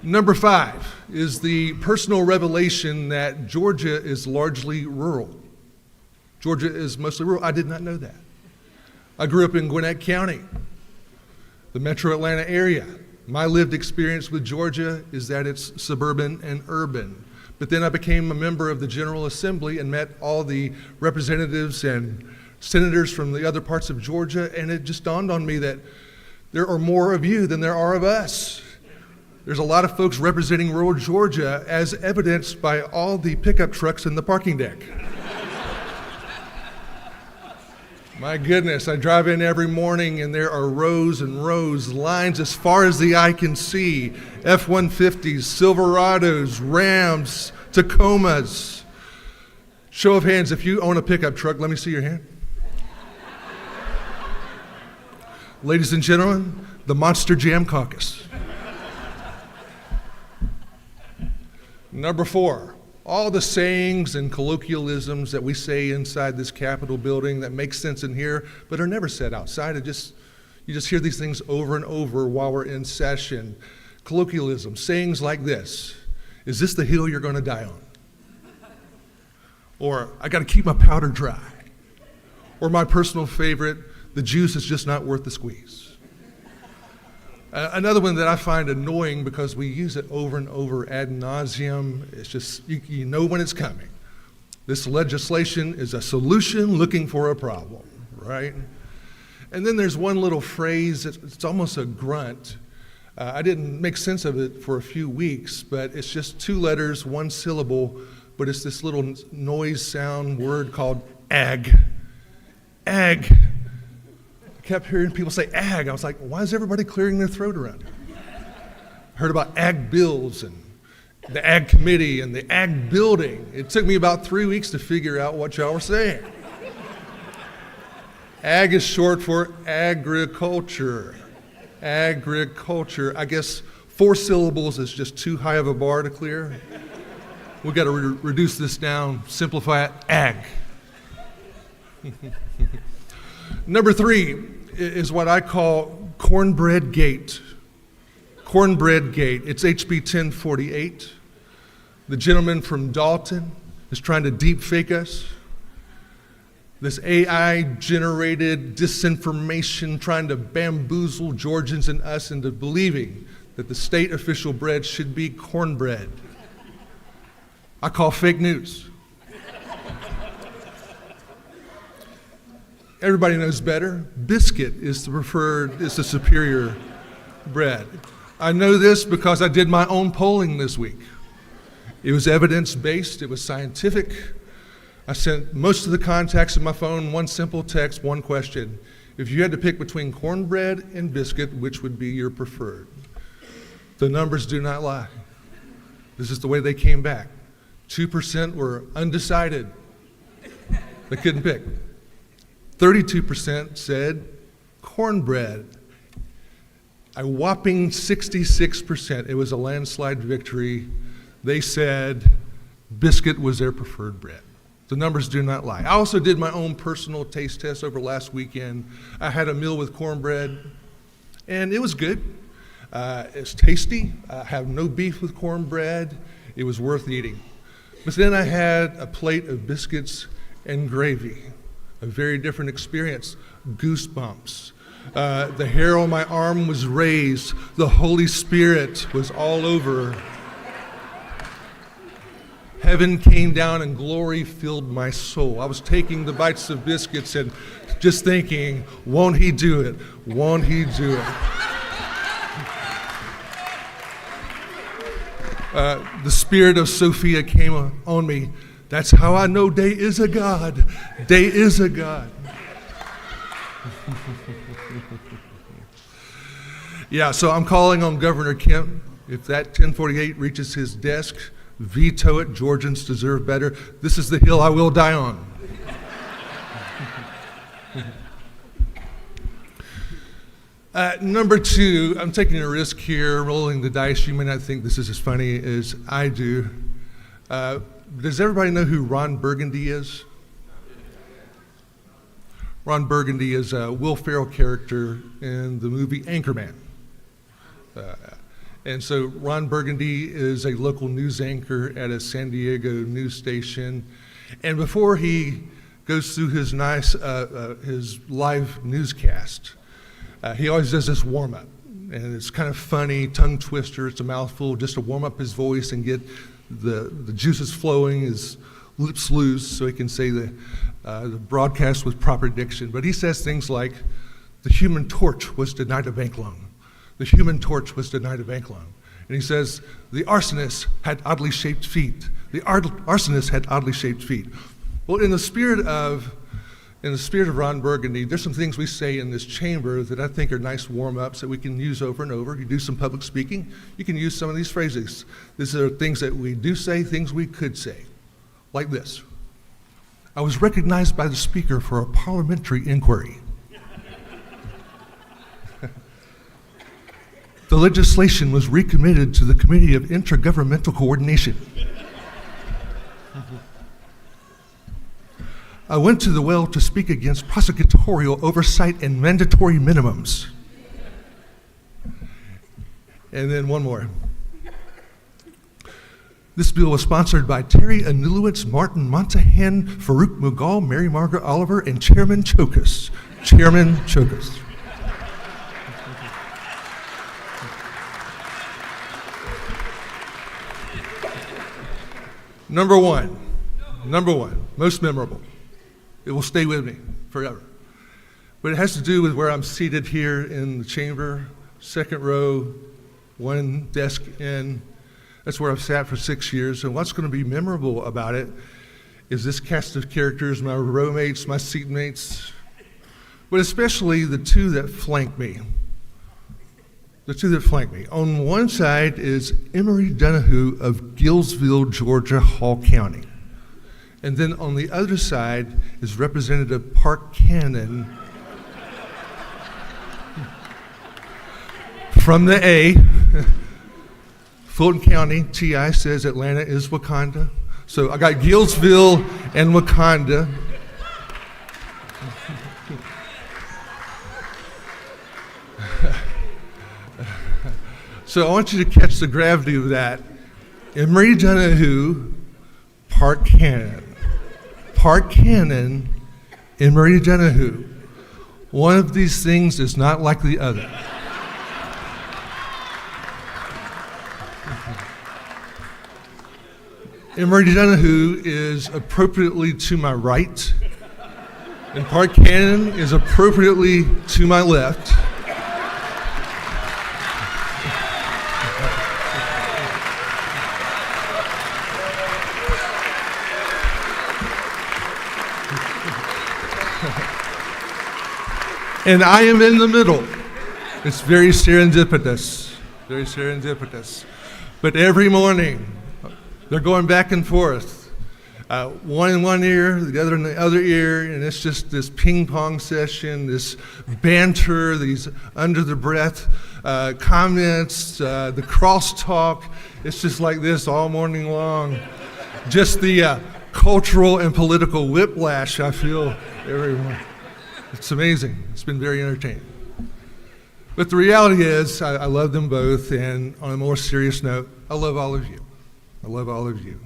Number 5 is the personal revelation that Georgia is largely rural. Georgia is mostly rural. I did not know that. I grew up in Gwinnett County, the metro Atlanta area. My lived experience with Georgia is that it's suburban and urban. But then I became a member of the General Assembly and met all the representatives and senators from the other parts of Georgia, and it just dawned on me that there are more of you than there are of us. There's a lot of folks representing rural Georgia, as evidenced by all the pickup trucks in the parking deck. My goodness, I drive in every morning and there are rows and rows, lines as far as the eye can see. F-150s, Silverados, Rams, Tacomas. Show of hands, if you own a pickup truck, let me see your hand. Ladies and gentlemen, the Monster Jam Caucus. Number 4. All the sayings and colloquialisms that we say inside this Capitol building that make sense in here, but are never said outside. You just hear these things over and over while we're in session. Colloquialism, sayings like this: is this the hill you're going to die on? Or, I got to keep my powder dry. Or my personal favorite, the juice is just not worth the squeeze. Another one that I find annoying because we use it over and over ad nauseum, it's just, you know when it's coming. This legislation is a solution looking for a problem, right? And then there's one little phrase, it's almost a grunt. I didn't make sense of it for a few weeks, but it's just 2 letters, 1 syllable, but it's this little noise sound word called ag. Ag. Kept hearing people say ag. I was like, why is everybody clearing their throat around it? Heard about ag bills and the ag committee and the ag building. It took me about 3 weeks to figure out what y'all were saying. Ag is short for agriculture. Agriculture. I guess 4 syllables is just too high of a bar to clear. We've got to reduce this down, simplify it, ag. Number 3 is what I call cornbread gate. Cornbread gate. It's HB 1048. The gentleman from Dalton is trying to deep fake us. This AI-generated disinformation trying to bamboozle Georgians and us into believing that the state official bread should be cornbread. I call fake news. Everybody knows better. Biscuit is the superior bread. I know this because I did my own polling this week. It was evidence-based, it was scientific. I sent most of the contacts in my phone 1 simple text, 1 question. If you had to pick between cornbread and biscuit, which would be your preferred? The numbers do not lie. This is the way they came back. 2% were undecided. They couldn't pick. 32% said cornbread. A whopping 66%. It was a landslide victory. They said biscuit was their preferred bread. The numbers do not lie. I also did my own personal taste test over last weekend. I had a meal with cornbread, and it was good. It's tasty. I have no beef with cornbread. It was worth eating. But then I had a plate of biscuits and gravy. A very different experience. Goosebumps. The hair on my arm was raised. The Holy Spirit was all over. Heaven came down and glory filled my soul. I was taking the bites of biscuits and just thinking, won't he do it? Won't he do it? The spirit of Sophia came on me. That's how I know Day is a God. Day is a God. Yeah, so I'm calling on Governor Kemp. If that 1048 reaches his desk, veto it. Georgians deserve better. This is the hill I will die on. Number two, I'm taking a risk here, rolling the dice. You may not think this is as funny as I do. Does everybody know who Ron Burgundy is? Ron Burgundy is a Will Ferrell character in the movie Anchorman. And so Ron Burgundy is a local news anchor at a San Diego news station. And before he goes through his his live newscast, he always does this warm-up. And it's kind of funny, tongue twister, it's a mouthful, just to warm up his voice and get the juices flowing, his lips loose, so he can say the broadcast with proper diction. But he says things like, the Human Torch was denied a bank loan. The Human Torch was denied a bank loan. And he says, the arsonist had oddly shaped feet. The arsonist had oddly shaped feet. Well, in the spirit of Ron Burgundy, there's some things we say in this chamber that I think are nice warm-ups that we can use over and over. You do some public speaking, you can use some of these phrases. These are things that we do say, things we could say, like this. I was recognized by the speaker for a parliamentary inquiry. The legislation was recommitted to the Committee of Intergovernmental Coordination. I went to the well to speak against prosecutorial oversight and mandatory minimums. And then one more. This bill was sponsored by Terry Anulowicz, Martin Montahan, Farouk Mughal, Mary Margaret Oliver, and Chairman Chokas. Chairman Chokas. Number one, most memorable. It will stay with me forever. But it has to do with where I'm seated here in the chamber, second row, one desk in. That's where I've sat for 6 years. And what's going to be memorable about it is this cast of characters, my row mates, my seat mates, but especially the two that flank me. The two that flank me. On one side is Emory Donahue of Gillsville, Georgia, Hall County. And then on the other side is Representative Park Cannon from the A. Fulton County, TI says Atlanta is Wakanda. So I got Gillsville and Wakanda. So I want you to catch the gravity of that. Emory Donahue, Park Cannon. Park Cannon, Emory Donahue. One of these things is not like the other. Emory Donahue is appropriately to my right, and Park Cannon is appropriately to my left. And I am in the middle. It's very serendipitous, very serendipitous. But every morning, they're going back and forth. One in one ear, the other in the other ear, and it's just this ping pong session, this banter, these under the breath comments, the crosstalk. It's just like this all morning long. Just the cultural and political whiplash I feel every morning. It's amazing. It's been very entertaining. But the reality is, I love them both, and on a more serious note, I love all of you. I love all of you.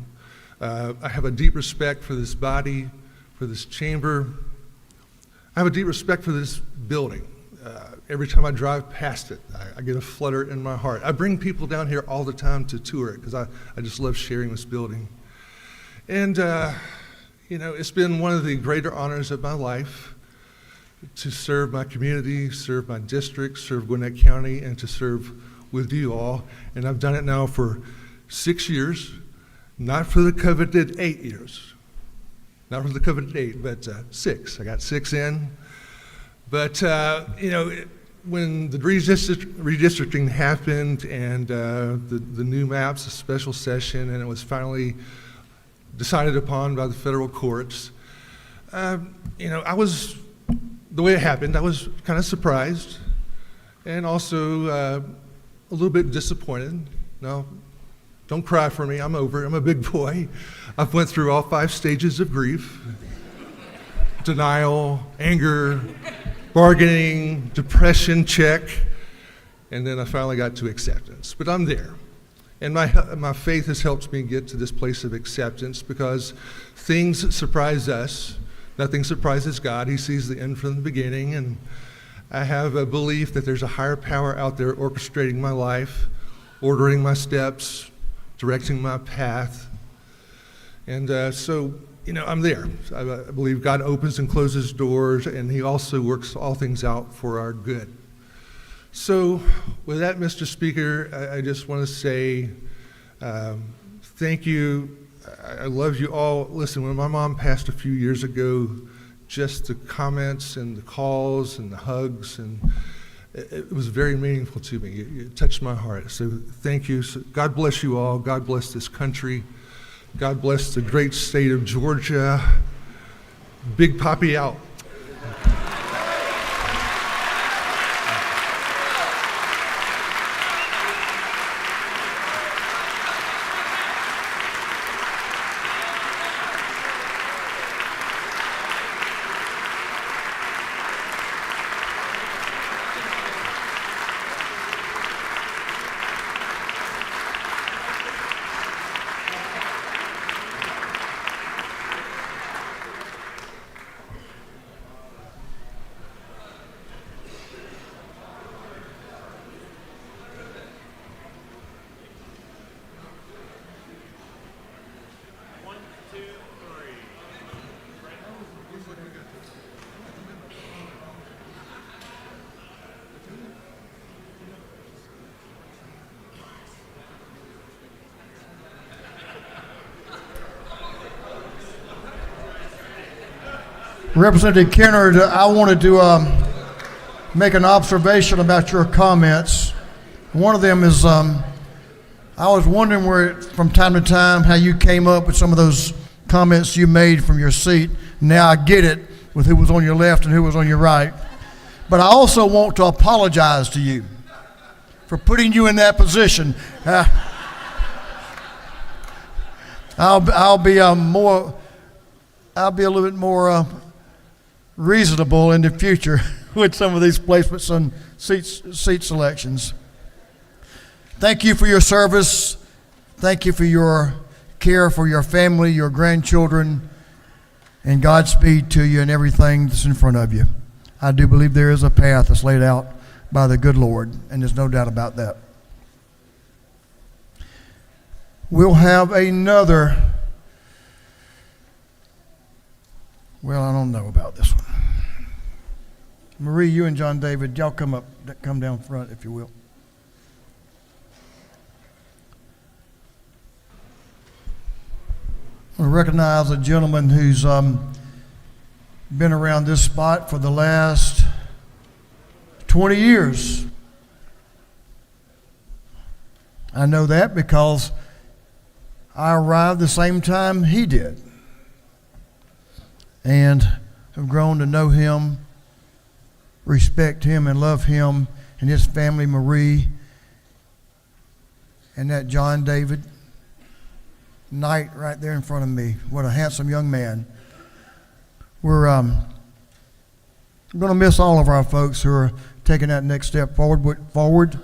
I have a deep respect for this body, for this chamber. I have a deep respect for this building. Every time I drive past it, I get a flutter in my heart. I bring people down here all the time to tour it because I just love sharing this building. And, it's been one of the greater honors of my life to serve my community, serve my district, serve Gwinnett County, and to serve with you all. And I've done it now for 6 years, not for the coveted 8 years. Not for the coveted 8, but 6. I got 6 in. But, when the redistricting happened and the new maps, a special session, and it was finally decided upon by the federal courts, I was, the way it happened, I was kind of surprised. and also a little bit disappointed. No, don't cry for me, I'm over it, I'm a big boy. I've went through all 5 stages of grief: denial, anger, bargaining, depression, check, and then I finally got to acceptance. But I'm there. And my faith has helped me get to this place of acceptance, because things surprise us. Nothing surprises God. He sees the end from the beginning, and I have a belief that there's a higher power out there orchestrating my life, ordering my steps, directing my path. And so, I'm there. I believe God opens and closes doors, and He also works all things out for our good. So with that, Mr. Speaker, I just want to say thank you. I love you all. Listen, when my mom passed a few years ago, just the comments and the calls and the hugs, and it was very meaningful to me. It touched my heart. So thank you. So God bless you all. God bless this country. God bless the great state of Georgia. Big Papi out. Representative Kennard, I wanted to make an observation about your comments. One of them is I was wondering from time to time how you came up with some of those comments you made from your seat. Now I get it with who was on your left and who was on your right. But I also want to apologize to you for putting you in that position. I'll be a little bit more reasonable in the future with some of these placements on seat selections. Thank you for your service. Thank you for your care for your family, your grandchildren, and Godspeed to you and everything that's in front of you. I do believe there is a path that's laid out by the good Lord, and there's no doubt about that. We'll have another. Well, I don't know about this one. Marie, you and John David, y'all come down front, if you will. I recognize a gentleman who's been around this spot for the last 20 years. I know that because I arrived the same time he did, and have grown to know him, respect him, and love him and his family, Marie, and that John David Knight right there in front of me. What a handsome young man. We're going to miss all of our folks who are taking that next step forward.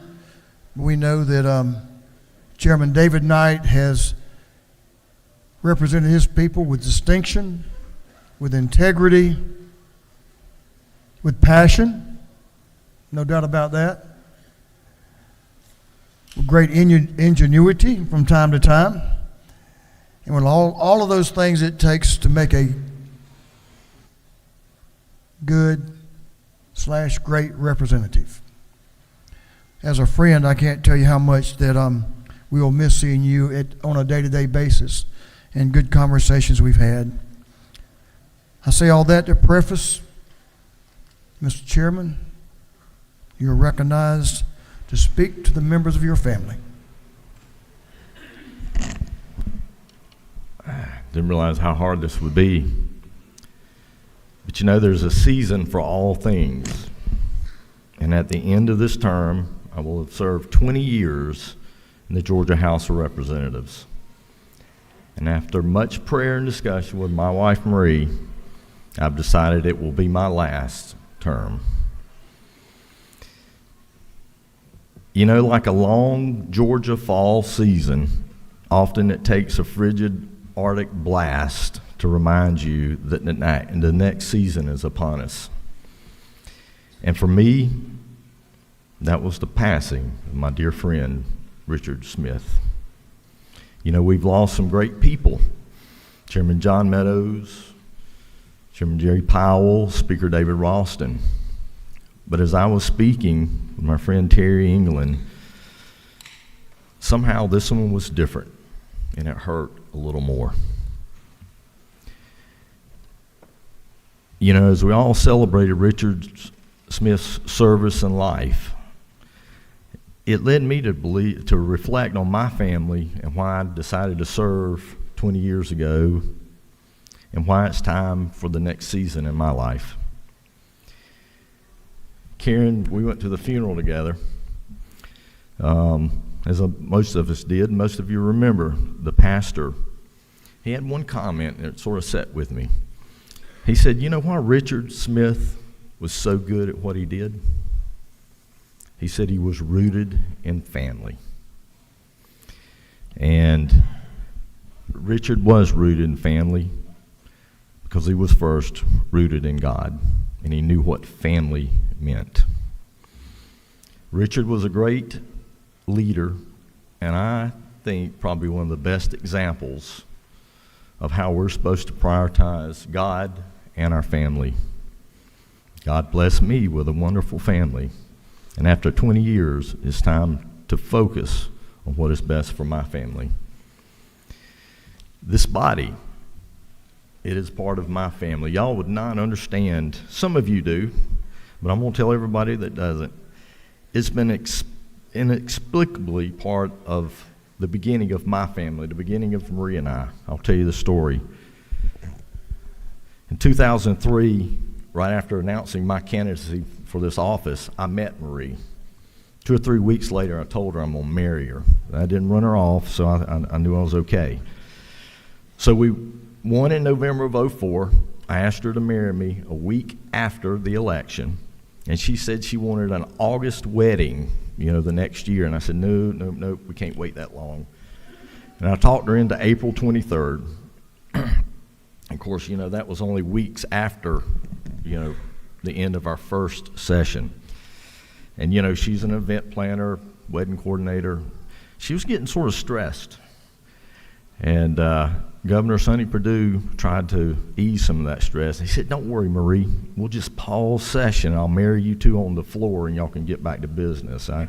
We know that Chairman David Knight has represented his people with distinction, with integrity, with passion, no doubt about that, with great ingenuity from time to time, and with all of those things it takes to make a good/great representative. As a friend, I can't tell you how much that we will miss seeing you on a day-to-day basis and good conversations we've had. I say all that to preface, Mr. Chairman, you're recognized to speak to the members of your family. Didn't realize how hard this would be. But there's a season for all things. and at the end of this term, I will have served 20 years in the Georgia House of Representatives. And after much prayer and discussion with my wife, Marie, I've decided it will be my last term. You know, like a long Georgia fall season, often it takes a frigid Arctic blast to remind you that the next season is upon us. And for me, that was the passing of my dear friend, Richard Smith. You know, we've lost some great people. Chairman John Meadows, Chairman Jerry Powell, Speaker David Ralston. But as I was speaking with my friend Terry England, somehow this one was different, and it hurt a little more. You know, as we all celebrated Richard Smith's service and life, it led me to reflect on my family and why I decided to serve 20 years ago and why it's time for the next season in my life. Karen, we went to the funeral together, as most of us did. Most of you remember the pastor. He had one comment that sort of sat with me. He said, you know why Richard Smith was so good at what he did? He said he was rooted in family. And Richard was rooted in family because he was first rooted in God, and he knew what family meant. Richard was a great leader, and I think probably one of the best examples of how we're supposed to prioritize God and our family. God blessed me with a wonderful family, and after 20 years, it's time to focus on what is best for my family. This body, it is part of my family. Y'all would not understand. Some of you do, but I'm going to tell everybody that doesn't. It's been inexplicably part of the beginning of my family, the beginning of Marie and I. I'll tell you the story. In 2003, right after announcing my candidacy for this office, I met Marie. 2 or 3 weeks later, I told her I'm going to marry her. I didn't run her off, so I knew I was okay. So we won in November of 2004. I asked her to marry me a week after the election, and she said she wanted an August wedding, the next year. And I said, no, we can't wait that long. And I talked her into April 23rd. Of course, that was only weeks after, the end of our first session. And, she's an event planner, wedding coordinator. She was getting sort of stressed. And Governor Sonny Perdue tried to ease some of that stress. He said, don't worry, Marie. We'll just pause session. I'll marry you two on the floor, and y'all can get back to business. I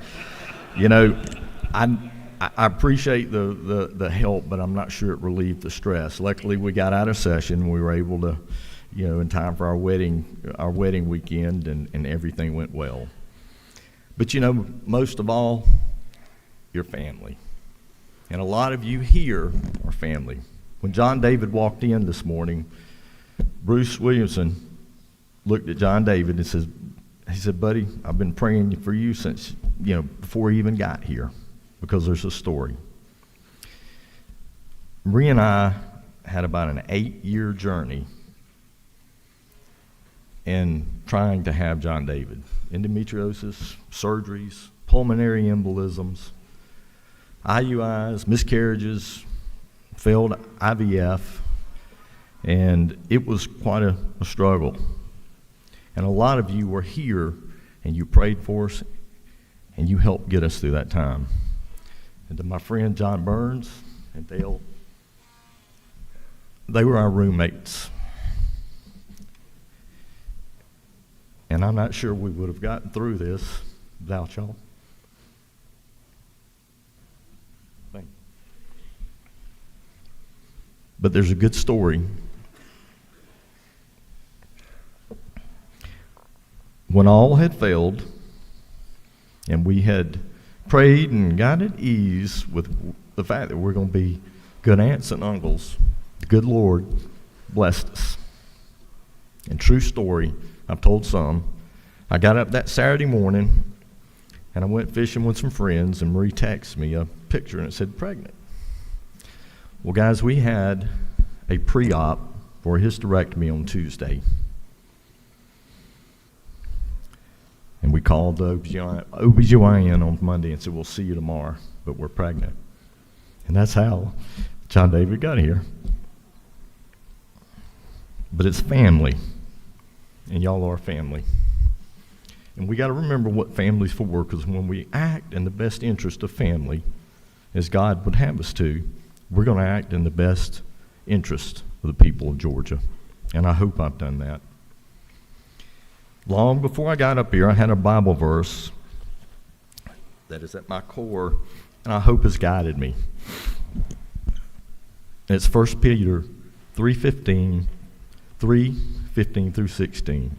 appreciate the help, but I'm not sure it relieved the stress. Luckily, we got out of session. We were able to, in time for our wedding weekend, and everything went well. But, most of all, your family. And a lot of you here are family. When John David walked in this morning, Bruce Williamson looked at John David and he said, buddy, I've been praying for you since, before you even got here, because there's a story. Marie and I had about an 8-year journey in trying to have John David. Endometriosis, surgeries, pulmonary embolisms, IUIs, miscarriages, failed IVF, and it was quite a struggle. And a lot of you were here, and you prayed for us, and you helped get us through that time. And to my friend John Burns and Dale, they were our roommates. And I'm not sure we would have gotten through this without y'all. But there's a good story. When all had failed, and we had prayed and got at ease with the fact that we're going to be good aunts and uncles, the good Lord blessed us. And true story, I've told some, I got up that Saturday morning, and I went fishing with some friends, and Marie texted me a picture, and it said pregnant. Well, guys, we had a pre-op for a hysterectomy on Tuesday. And we called the OBGYN on Monday and said, we'll see you tomorrow, but we're pregnant. And that's how John David got here. But it's family, and y'all are family. And we got to remember what family's for, because when we act in the best interest of family, as God would have us to, we're going to act in the best interest of the people of Georgia. And I hope I've done that. Long before I got up here, I had a Bible verse that is at my core, and I hope has guided me. And it's 1 Peter 3:15 through 16.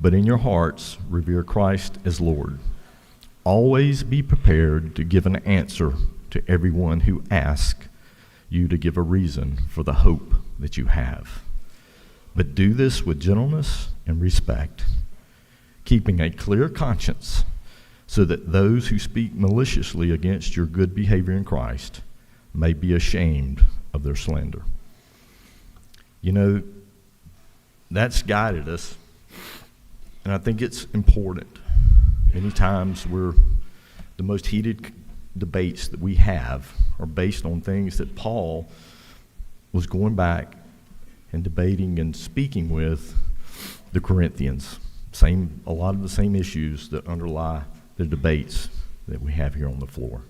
But in your hearts, revere Christ as Lord. Always be prepared to give an answer to everyone who asks you to give a reason for the hope that you have. But do this with gentleness and respect, keeping a clear conscience, so that those who speak maliciously against your good behavior in Christ may be ashamed of their slander. You know, that's guided us, and I think it's important. Many times the most heated debates that we have are based on things that Paul was going back and debating and speaking with the Corinthians. A lot of the same issues that underlie the debates that we have here on the floor.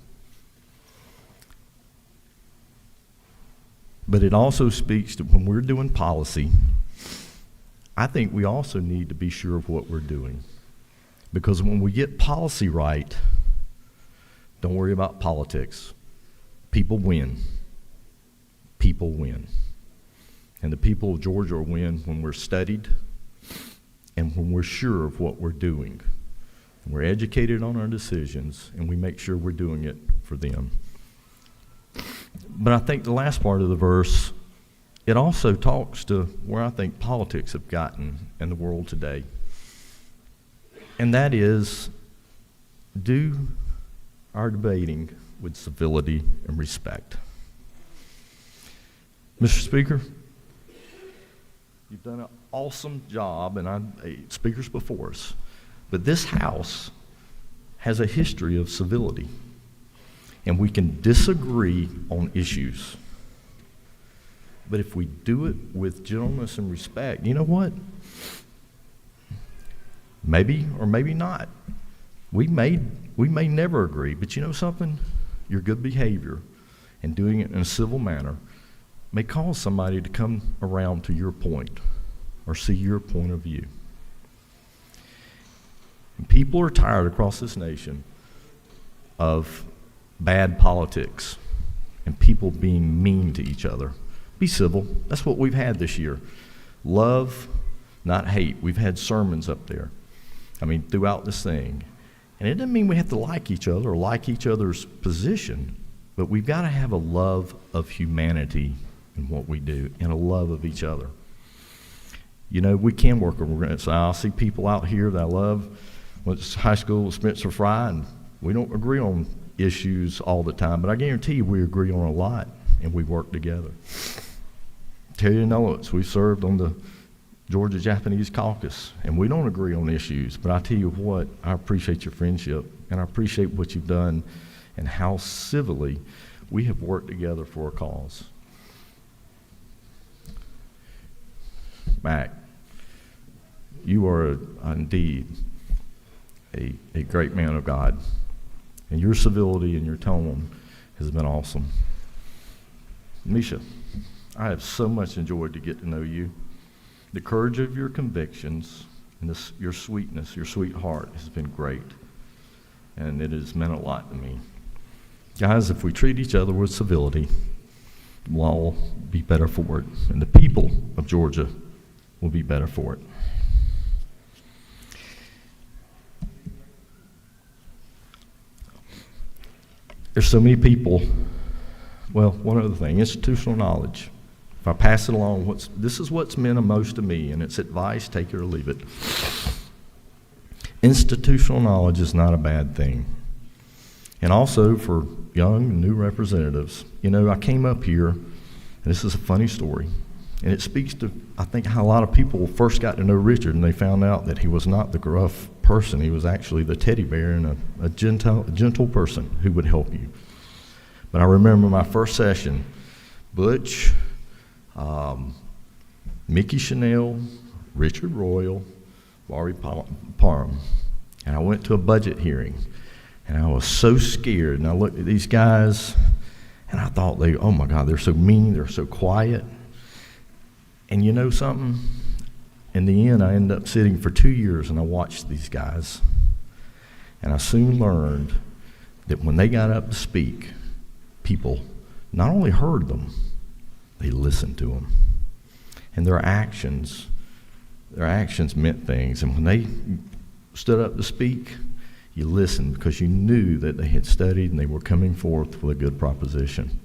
But it also speaks to when we're doing policy, I think we also need to be sure of what we're doing. Because when we get policy right, don't worry about politics. People win. People win. And the people of Georgia will win when we're studied and when we're sure of what we're doing. And we're educated on our decisions, and we make sure we're doing it for them. But I think the last part of the verse, it also talks to where I think politics have gotten in the world today. And that is, do our debating with civility and respect. Mr. Speaker, you've done an awesome job, and speakers before us, but this House has a history of civility, and we can disagree on issues. But if we do it with gentleness and respect, you know what? Maybe or maybe not. We may never agree, but you know something? Your good behavior and doing it in a civil manner may cause somebody to come around to your point or see your point of view. And people are tired across this nation of bad politics and people being mean to each other. Be civil. That's what we've had this year. Love, not hate. We've had sermons up there. Throughout this thing. And it doesn't mean we have to like each other or like each other's position, but we've got to have a love of humanity in what we do and a love of each other. You know, we can work on. So I'll see people out here that I love. Went to high school with Spencer Fry, and we don't agree on issues all the time, but I guarantee you we agree on a lot, and we work together. Terry Nowitz, we served on the Georgia Japanese Caucus, and we don't agree on issues, but I tell you what, I appreciate your friendship, and I appreciate what you've done and how civilly we have worked together for a cause. Mac, you are indeed a great man of God, and your civility and your tone has been awesome. Misha, I have so much enjoyed to get to know you. The courage of your convictions and your sweetness, your sweet heart has been great, and it has meant a lot to me. Guys, if we treat each other with civility, we'll all be better for it, and the people of Georgia will be better for it. There's so many people. Well, one other thing, institutional knowledge. If I pass it along, this is what's meant most to me, and it's advice, take it or leave it. Institutional knowledge is not a bad thing. And also for young, new representatives, you know, I came up here, and this is a funny story, and it speaks to, I think, how a lot of people first got to know Richard, and they found out that he was not the gruff person. He was actually the teddy bear and a gentle person who would help you. But I remember my first session, Butch, Mickey Chanel, Richard Royal, Laurie Parham, and I went to a budget hearing, and I was so scared, and I looked at these guys, and I thought, oh my God, they're so mean, they're so quiet. And you know something? In the end, I ended up sitting for 2 years, and I watched these guys, and I soon learned that when they got up to speak, people not only heard them, they listened to them. And their actions meant things. And when they stood up to speak, you listened because you knew that they had studied and they were coming forth with a good proposition.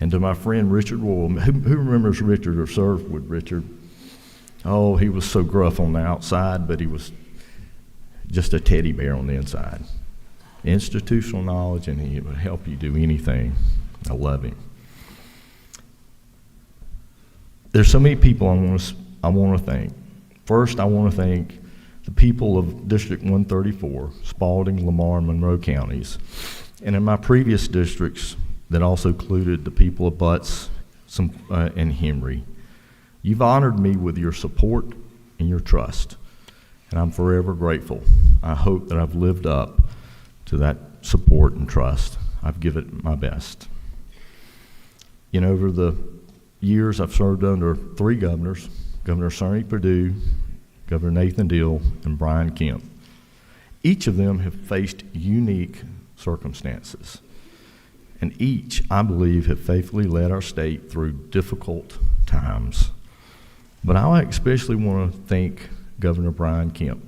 And to my friend Richard Royal, who remembers Richard or served with Richard? Oh, he was so gruff on the outside, but he was just a teddy bear on the inside. Institutional knowledge, and he would help you do anything. I love him. There's so many people I want to thank. First, I want to thank the people of District 134, Spalding, Lamar, and Monroe counties. And in my previous districts that also included the people of Butts and Henry, you've honored me with your support and your trust, and I'm forever grateful. I hope that I've lived up to that support and trust. I've given it my best. You know, over the years, I've served under 3 governors, Governor Sonny Perdue, Governor Nathan Deal, and Brian Kemp. Each of them have faced unique circumstances, and each, I believe, have faithfully led our state through difficult times. But I especially want to thank Governor Brian Kemp.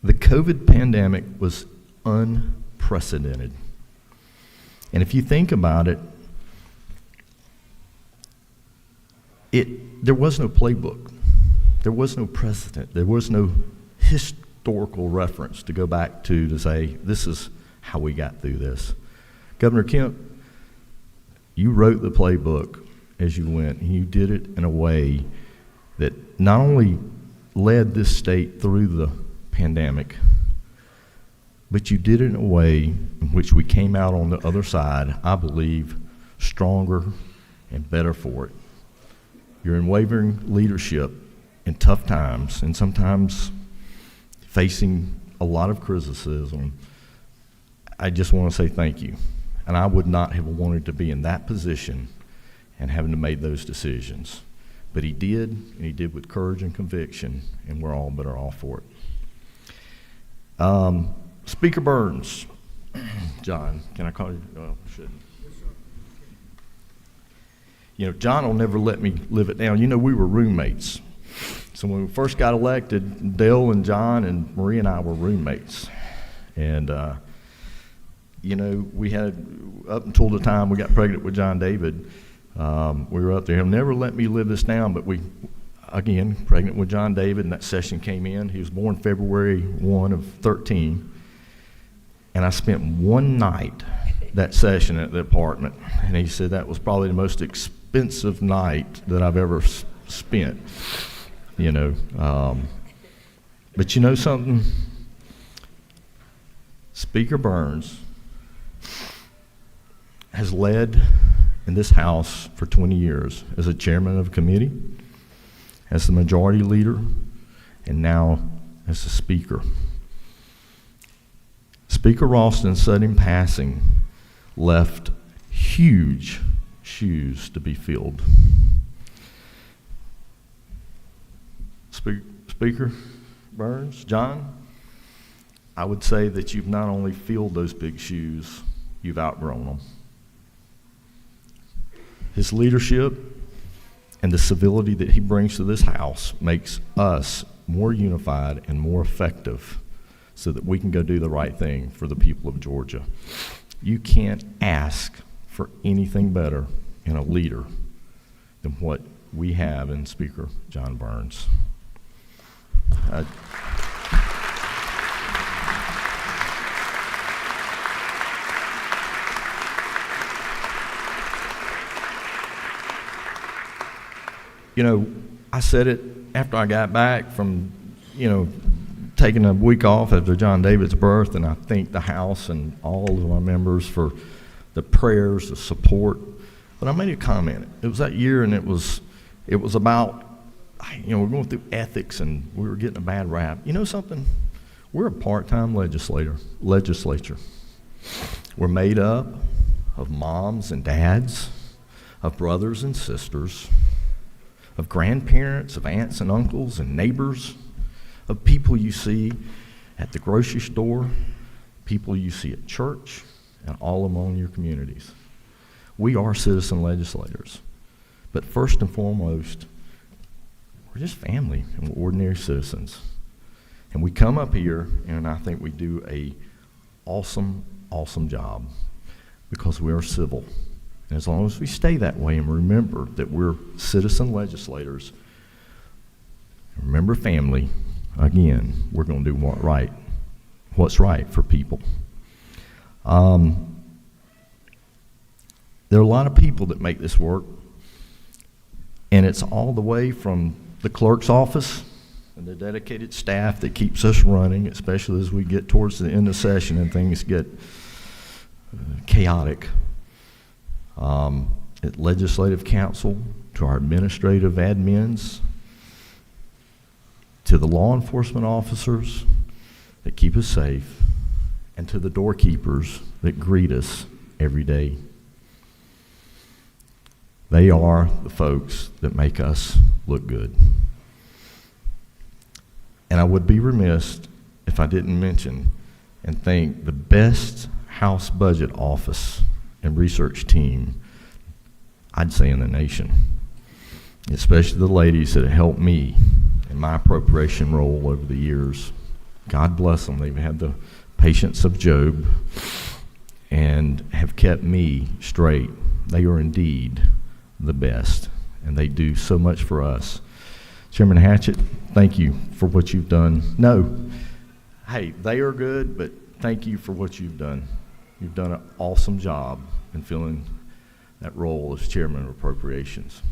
The COVID pandemic was unprecedented. And if you think about it, there was no playbook. There was no precedent. There was no historical reference to go back to say, this is how we got through this. Governor Kemp, you wrote the playbook as you went, and you did it in a way that not only led this state through the pandemic, but you did it in a way in which we came out on the other side, I believe, stronger and better for it. Your unwavering leadership in tough times, and sometimes facing a lot of criticism, I just want to say thank you. And I would not have wanted to be in that position and having to make those decisions. But he did, and he did with courage and conviction, and we're all better off for it. Speaker Burns, John, can I call you? Oh, I shouldn't. You know, John will never let me live it down. You know, we were roommates. So when we first got elected, Dale and John and Marie and I were roommates. And, you know, we had, up until the time we got pregnant with John David, we were up there. He'll never let me live this down, but we, again, pregnant with John David, and that session came in. He was born February 1 of 13. And I spent one night that session at the apartment, and he said that was probably the most expensive night that I've ever spent, you know. But you know something? Speaker Burns has led in this House for 20 years as a chairman of a committee, as the majority leader, and now as the speaker. Speaker Ralston's sudden passing left huge shoes to be filled. Speaker Burns, John, I would say that you've not only filled those big shoes, you've outgrown them. His leadership and the civility that he brings to this House makes us more unified and more effective so that we can go do the right thing for the people of Georgia. You can't ask for anything better in a leader than what we have in Speaker John Burns. You know, I said it after I got back from, taking a week off after John David's birth, and I thank the House and all of my members for the prayers, the support. But I made a comment. It was that year, and it was about, we're going through ethics, and we were getting a bad rap. You know something? We're a part-time legislature. We're made up of moms and dads, of brothers and sisters, of grandparents, of aunts and uncles and neighbors, of people you see at the grocery store, people you see at church, and all among your communities. We are citizen legislators. But first and foremost, we're just family and we're ordinary citizens. And we come up here, and I think we do a awesome job because we are civil. And as long as we stay that way and remember that we're citizen legislators, remember family, again, we're going to do what's right for people. There are a lot of people that make this work, and it's all the way from the clerk's office and the dedicated staff that keeps us running, especially as we get towards the end of session and things get chaotic. At Legislative Council, to our administrative admins, to the law enforcement officers that keep us safe, and to the doorkeepers that greet us every day. They are the folks that make us look good. And I would be remiss if I didn't mention and thank the best House Budget Office and research team, I'd say, in the nation, especially the ladies that have helped me in my appropriation role over the years. God bless them. They've had the patience of Job and have kept me straight. They are indeed the best, and they do so much for us. Chairman Hatchett, thank you for what you've done. No, hey, they are good, but thank you for what you've done. You've done an awesome job in filling that role as Chairman of Appropriations.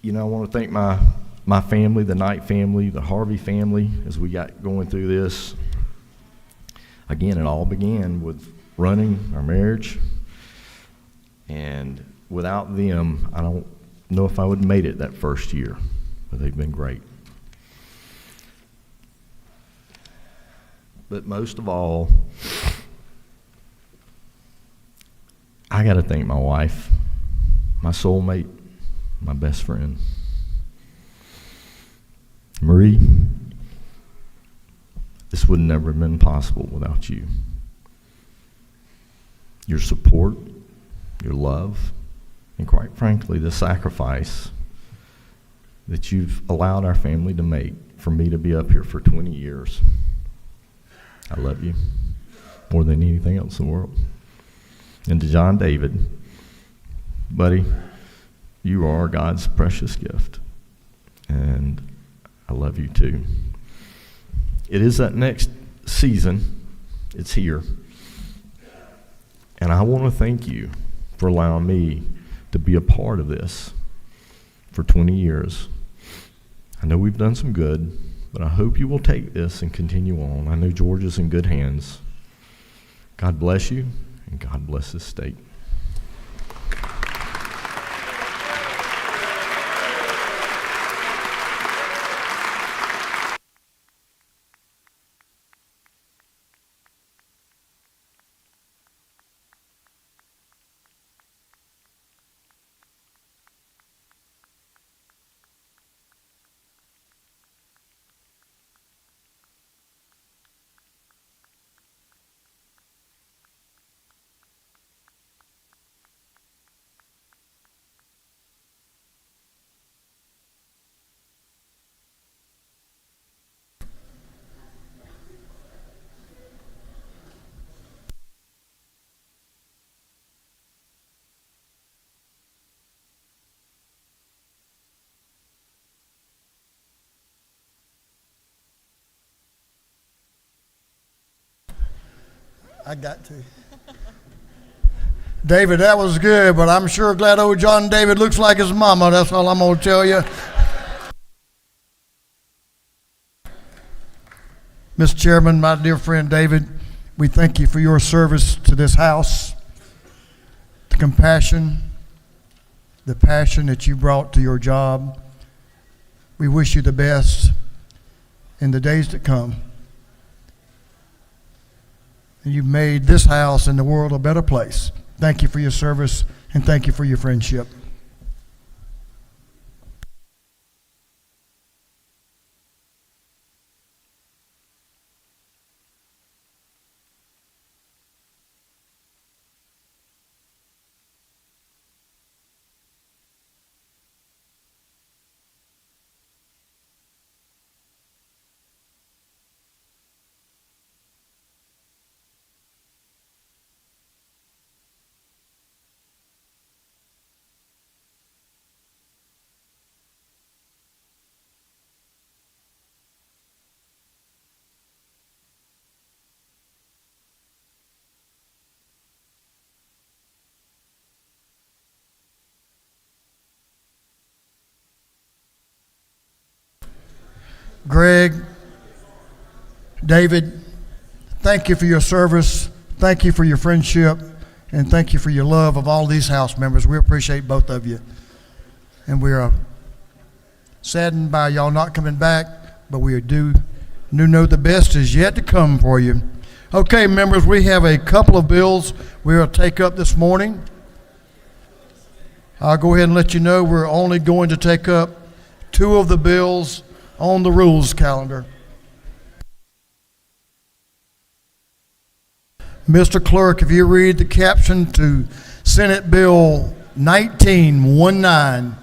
I want to thank my family, the Knight family, the Harvey family, as we got going through this. Again, it all began with running our marriage, and without them, I don't know if I would have made it that first year, but they've been great. But most of all, I got to thank my wife, my soulmate, my best friend. Marie, this would never have been possible without you. Your support, your love, and quite frankly, the sacrifice that you've allowed our family to make for me to be up here for 20 years. I love you more than anything else in the world. And to John David, buddy, you are God's precious gift, and I love you too. It is that next season. It's here. And I want to thank you for allowing me to be a part of this for 20 years. I know we've done some good, but I hope you will take this and continue on. I know Georgia's in good hands. God bless you, and God bless this state. I got to. David, that was good, but I'm sure glad old John David looks like his mama. That's all I'm going to tell you. Mr. Chairman, my dear friend David, we thank you for your service to this house, the compassion, the passion that you brought to your job. We wish you the best in the days to come. And you've made this house and the world a better place. Thank you for your service, and thank you for your friendship. Greg, David, thank you for your service, thank you for your friendship, and thank you for your love of all these house members. We appreciate both of you. And we are saddened by y'all not coming back, but we do know the best is yet to come for you. Okay, members, we have a couple of bills we will take up this morning. I'll go ahead and let you know we're only going to take up two of the bills on the rules calendar. Mr. Clerk, if you read the caption to Senate Bill 1919.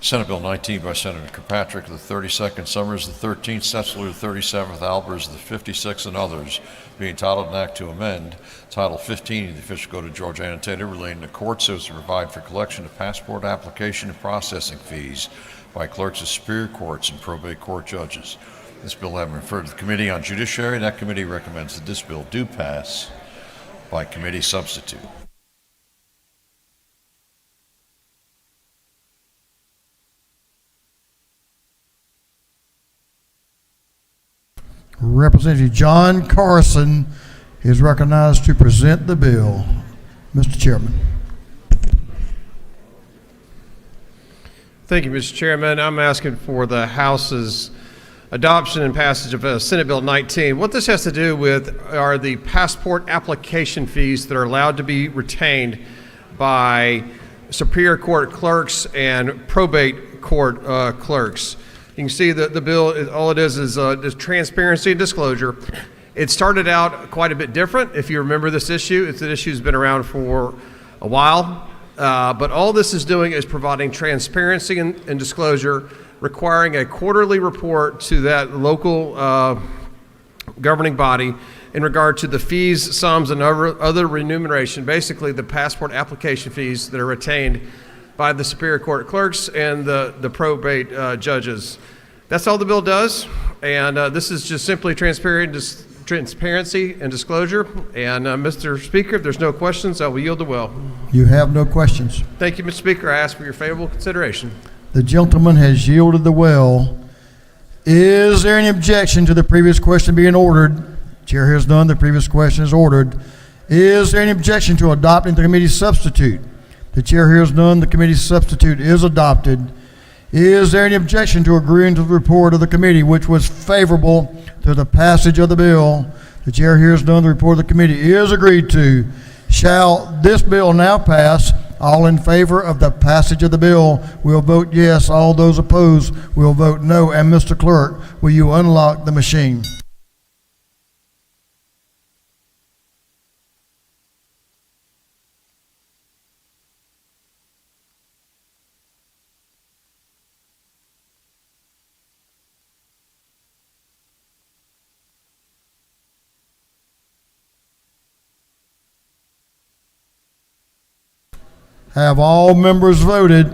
Senate Bill 19 by Senator Kirkpatrick, the 32nd, Summers the 13th, Setzler the 37th, Albers the 56th, and others, being titled an act to amend Title 15 of the Official Code of Georgia Annotated relating to courts so as to provide for collection of passport application and processing fees by clerks of superior courts and probate court judges. This bill having referred to the Committee on Judiciary, that committee recommends that this bill do pass by committee substitute. Representative John Carson is recognized to present the bill. Mr. Chairman. Thank you, Mr. Chairman. I'm asking for the House's adoption and passage of Senate Bill 19. What this has to do with are the passport application fees that are allowed to be retained by Superior Court clerks and probate court clerks. You can see that the bill, all it is transparency and disclosure. It started out quite a bit different. If you remember this issue, it's an issue that's been around for a while. But all this is doing is providing transparency and disclosure, requiring a quarterly report to that local governing body in regard to the fees, sums, and other remuneration, basically the passport application fees that are retained by the Superior Court clerks and the probate judges. That's all the bill does, and this is just simply transparency and disclosure. And Mr. Speaker, if there's no questions, I will yield the will. You have no questions. Thank you, Mr. Speaker. I ask for your favorable consideration. The gentleman has yielded the well. Is there any objection to the previous question being ordered? Chair hears none. The previous question is ordered. Is there any objection to adopting the committee's substitute? The chair hears none. The committee's substitute is adopted. Is there any objection to agreeing to the report of the committee, which was favorable to the passage of the bill? The chair hears none. The report of the committee is agreed to. Shall this bill now pass? All in favor of the passage of the bill will vote yes. All those opposed will vote no. And Mr. Clerk, will you unlock the machine? Have all members voted?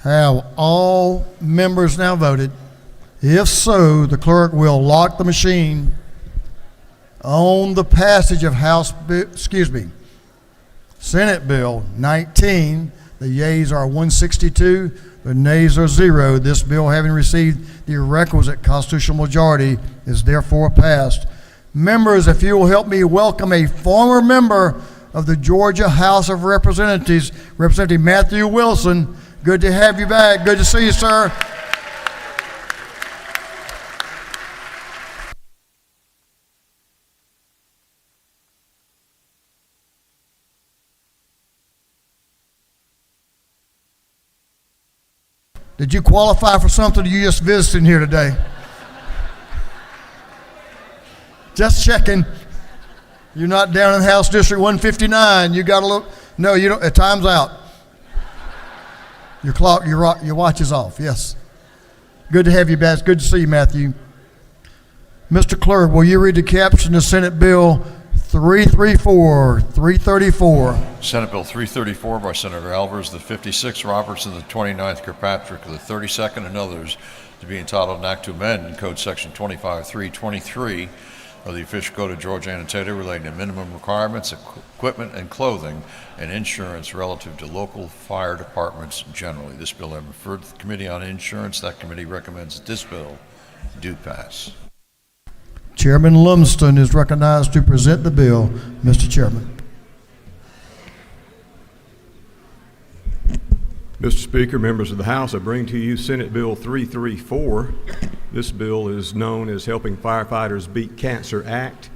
Have all members now voted? If so, the clerk will lock the machine on the passage of Senate Bill 19. The yeas are 162, the nays are 0. This bill, having received the requisite constitutional majority, is therefore passed. Members, if you will help me welcome a former member of the Georgia House of Representatives, Representative Matthew Wilson. Good to have you back. Good to see you, sir. Did you qualify for something, or you just visiting here today? Just checking. You're not down in House District 159. You got a little, no, you don't, time's out. Your clock, your watch is off, yes. Good to have you back. Good to see you, Matthew. Mr. Clerk, will you read the caption of Senate Bill 334? Senate Bill 334 by Senator Alvers, the 56th, Robertson, the 29th, Kirkpatrick, the 32nd, and others, to be entitled an act to amend Code Section 25.323 of the Official Code of Georgia Annotated relating to minimum requirements, equipment, and clothing, and insurance relative to local fire departments generally. This bill has been referred to the Committee on Insurance. That committee recommends that this bill do pass. Chairman Lumsden is recognized to present the bill. Mr. Chairman. Mr. Speaker, members of the House, I bring to you Senate Bill 334. This bill is known as Helping Firefighters Beat Cancer Act.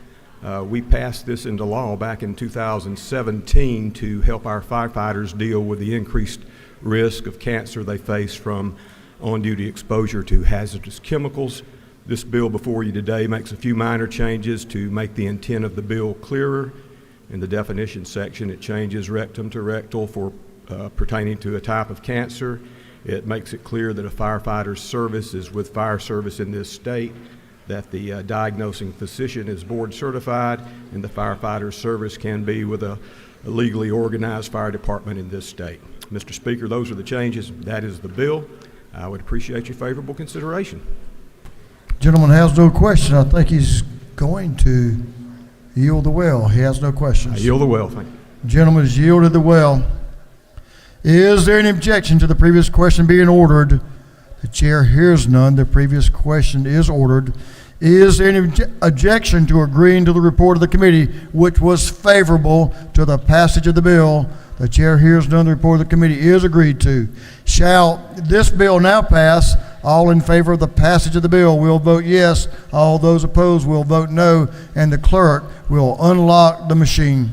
We passed this into law back in 2017 to help our firefighters deal with the increased risk of cancer they face from on-duty exposure to hazardous chemicals. This bill before you today makes a few minor changes to make the intent of the bill clearer. In the definition section, it changes rectum to rectal for pertaining to a type of cancer. It makes it clear that a firefighter's service is with fire service in this state, that the diagnosing physician is board certified, and the firefighter's service can be with a legally organized fire department in this state. Mr. Speaker, those are the changes. That is the bill. I would appreciate your favorable consideration. Gentleman has no question. I think he's going to yield the well. He has no questions. I yield the well, thank you. Gentleman has yielded the well. Is there any objection to the previous question being ordered? The chair hears none. The previous question is ordered. Is there any objection to agreeing to the report of the committee, which was favorable to the passage of the bill? The chair hears none. The report of the committee is agreed to. Shall this bill now pass? All in favor of the passage of the bill will vote yes. All those opposed will vote no. And the clerk will unlock the machine.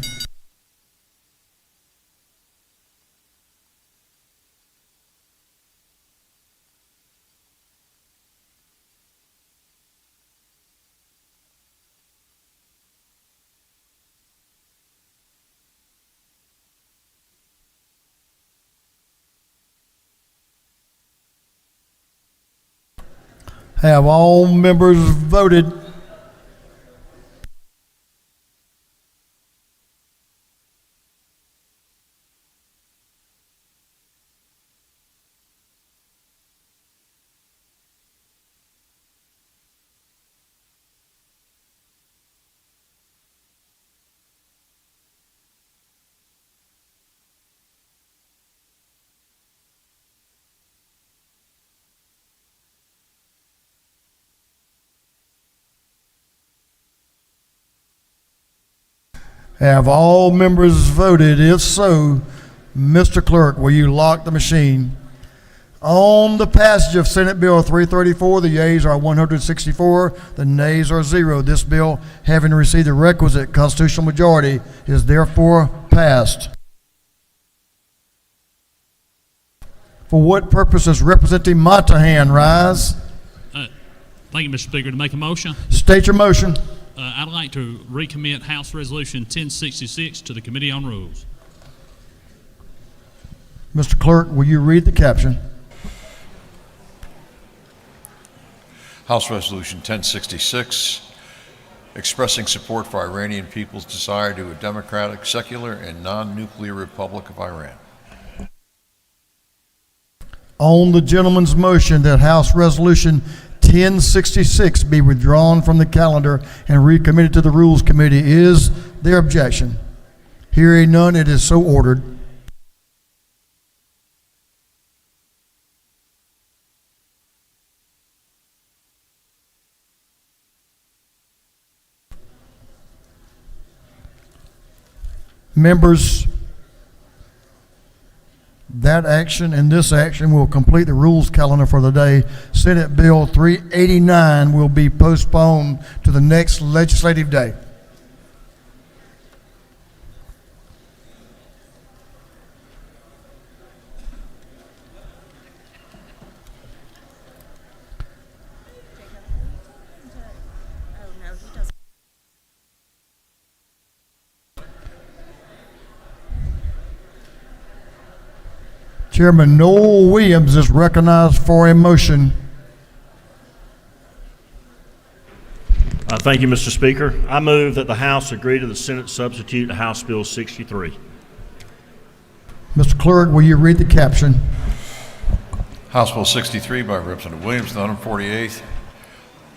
Have all members voted? Have all members voted? If so, Mr. Clerk, will you lock the machine? On the passage of Senate Bill 334, the yeas are 164, the nays are 0. This bill, having received the requisite constitutional majority, is therefore passed. For what purpose does Representative Montahan rise? Thank you, Mr. Speaker. To make a motion? State your motion. I'd like to recommit House Resolution 1066 to the Committee on Rules. Mr. Clerk, will you read the caption? House Resolution 1066, expressing support for Iranian people's desire to a democratic, secular, and non-nuclear Republic of Iran. On the gentleman's motion that House Resolution 1066 be withdrawn from the calendar and recommitted to the Rules Committee, is there objection? Hearing none, it is so ordered. Members, that action and this action will complete the rules calendar for the day. Senate Bill 389 will be postponed to the next legislative day. Chairman Noel Williams is recognized for a motion. Thank you, Mr. Speaker. I move that the House agree to the Senate substitute to House Bill 63. Mr. Clerk, will you read the caption? House Bill 63 by Representative Williams, the 148th.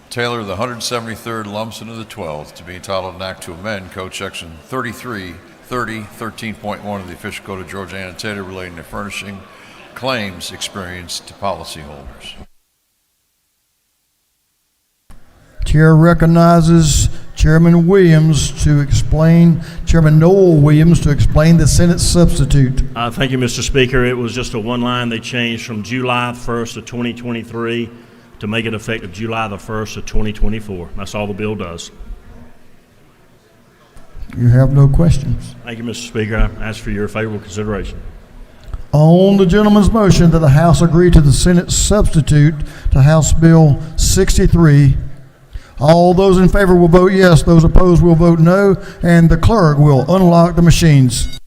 Taylor, the 173rd, Lumsden of the 12th, to be entitled an act to amend Code Section 13.1 of the Official Code of Georgia Annotated relating to furnishing claims experience to policyholders. Chair recognizes Chairman Williams to explain, Chairman Noel Williams to explain the Senate substitute. Thank you, Mr. Speaker. It was just a one line they changed from July 1st of 2023 to make it effective July the 1st of 2024. That's all the bill does. You have no questions. Thank you, Mr. Speaker. I ask for your favorable consideration. On the gentleman's motion that the House agree to the Senate substitute to House Bill 63, all those in favor will vote yes, those opposed will vote no, and the clerk will unlock the machines.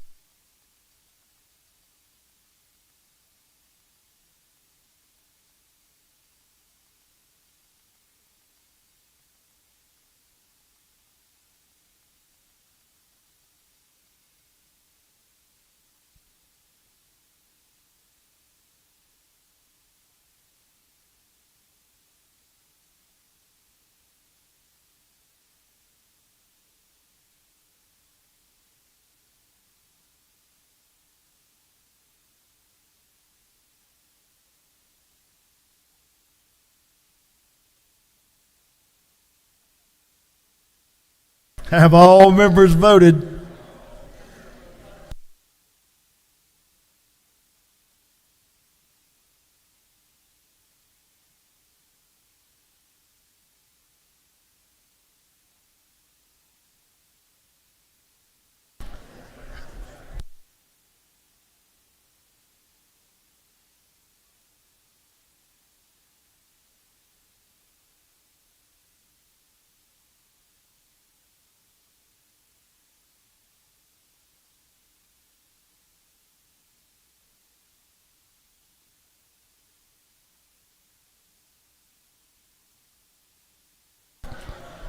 Have all members voted?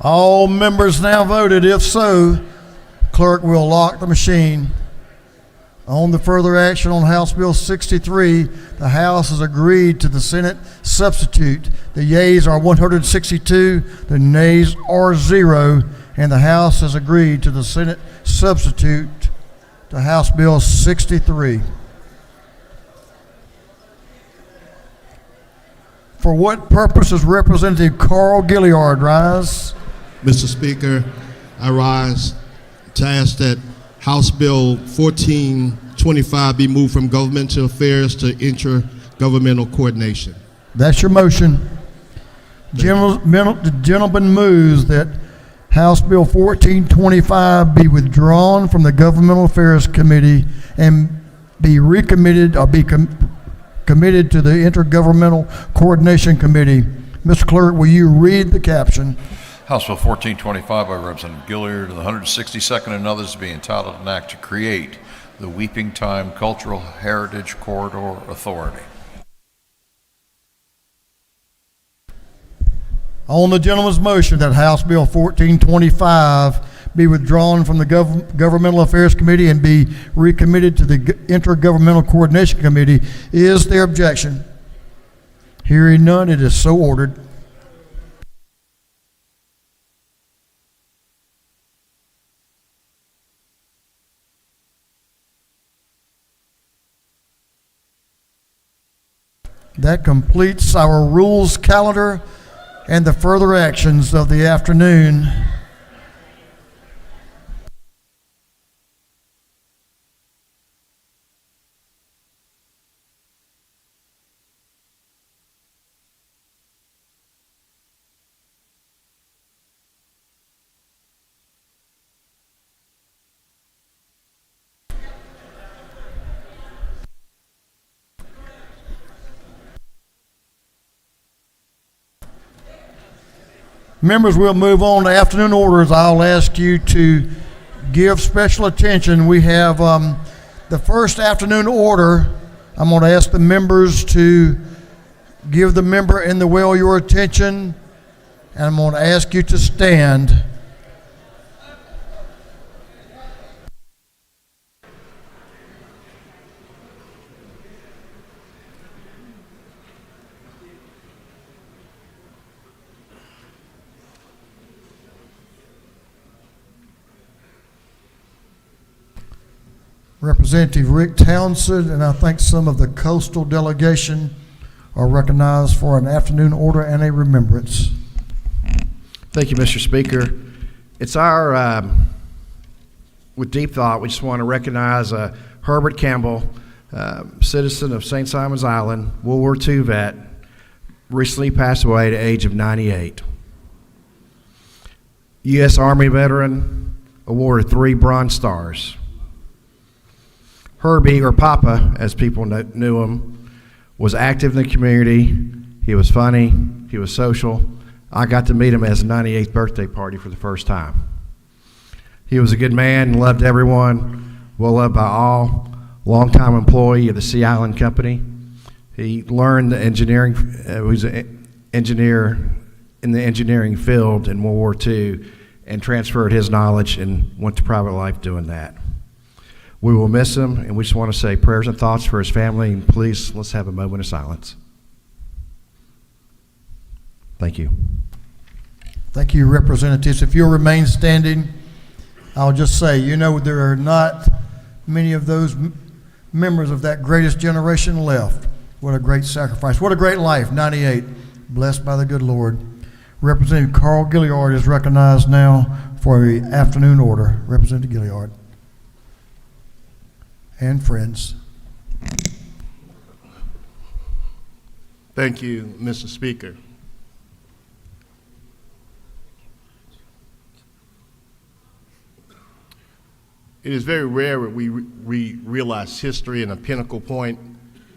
All members now voted. If so, clerk will lock the machine. On the further action on House Bill 63, the House has agreed to the Senate substitute. The yeas are 162, the nays are 0, and the House has agreed to the Senate substitute to House Bill 63. For what purpose does Representative Carl Gilliard rise? Mr. Speaker, I rise to ask that House Bill 1425 be moved from governmental affairs to intergovernmental coordination. That's your motion. The gentleman moves that House Bill 1425 be withdrawn from the Governmental Affairs Committee and be recommitted or be committed to the Intergovernmental Coordination Committee. Mr. Clerk, will you read the caption? House Bill 1425 by Representative Gilliard and the 162nd and others to be entitled an act to create the Weeping Time Cultural Heritage Corridor Authority. On the gentleman's motion that House Bill 1425 be withdrawn from the Governmental Affairs Committee and be recommitted to the Intergovernmental Coordination Committee, is there objection? Hearing none, it is so ordered. That completes our rules calendar and the further actions of the afternoon. Members, we'll move on to afternoon orders. I'll ask you to give special attention. We have the first afternoon order. I'm going to ask the members to give the member in the well your attention, and I'm going to ask you to stand. Representative Rick Townsend and I think some of the coastal delegation are recognized for an afternoon order and a remembrance. Thank you, Mr. Speaker. It's our, with deep thought, we just want to recognize Herbert Campbell, citizen of St. Simon's Island, World War II vet, recently passed away at the age of 98. U.S. Army veteran, awarded 3 Bronze Stars. Herbie, or Papa, as people knew him, was active in the community. He was funny. He was social. I got to meet him at his 98th birthday party for the first time. He was a good man, loved everyone, well loved by all. Longtime employee of the Sea Island Company. He learned the engineering. He was an engineer in the engineering field in World War II, and transferred his knowledge and went to private life doing that. We will miss him, and we just want to say prayers and thoughts for his family, and please, let's have a moment of silence. Thank you. Thank you, representatives. If you'll remain standing, I'll just say, you know, there are not many of those members of that greatest generation left. What a great sacrifice. What a great life, 98, blessed by the good Lord. Representative Carl Gilliard is recognized now for the afternoon order. Representative Gilliard. And friends. Thank you, Mr. Speaker. It is very rare that we realize history and a pinnacle point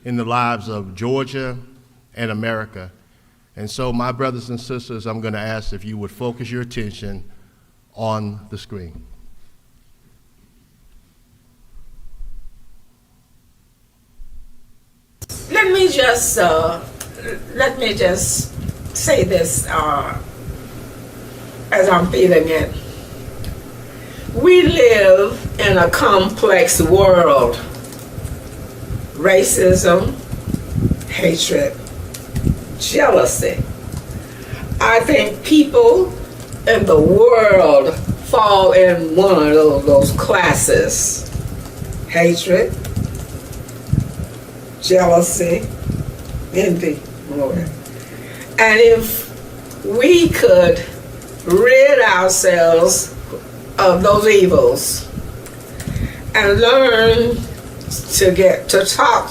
in the lives of Georgia and America. And so, my brothers and sisters, I'm going to ask if you would focus your attention on the screen. Let me just say this as I'm feeling it. We live in a complex world. Racism, hatred, jealousy. I think people in the world fall in one of those classes. Hatred, jealousy, envy, Lord. And if we could rid ourselves of those evils and learn to talk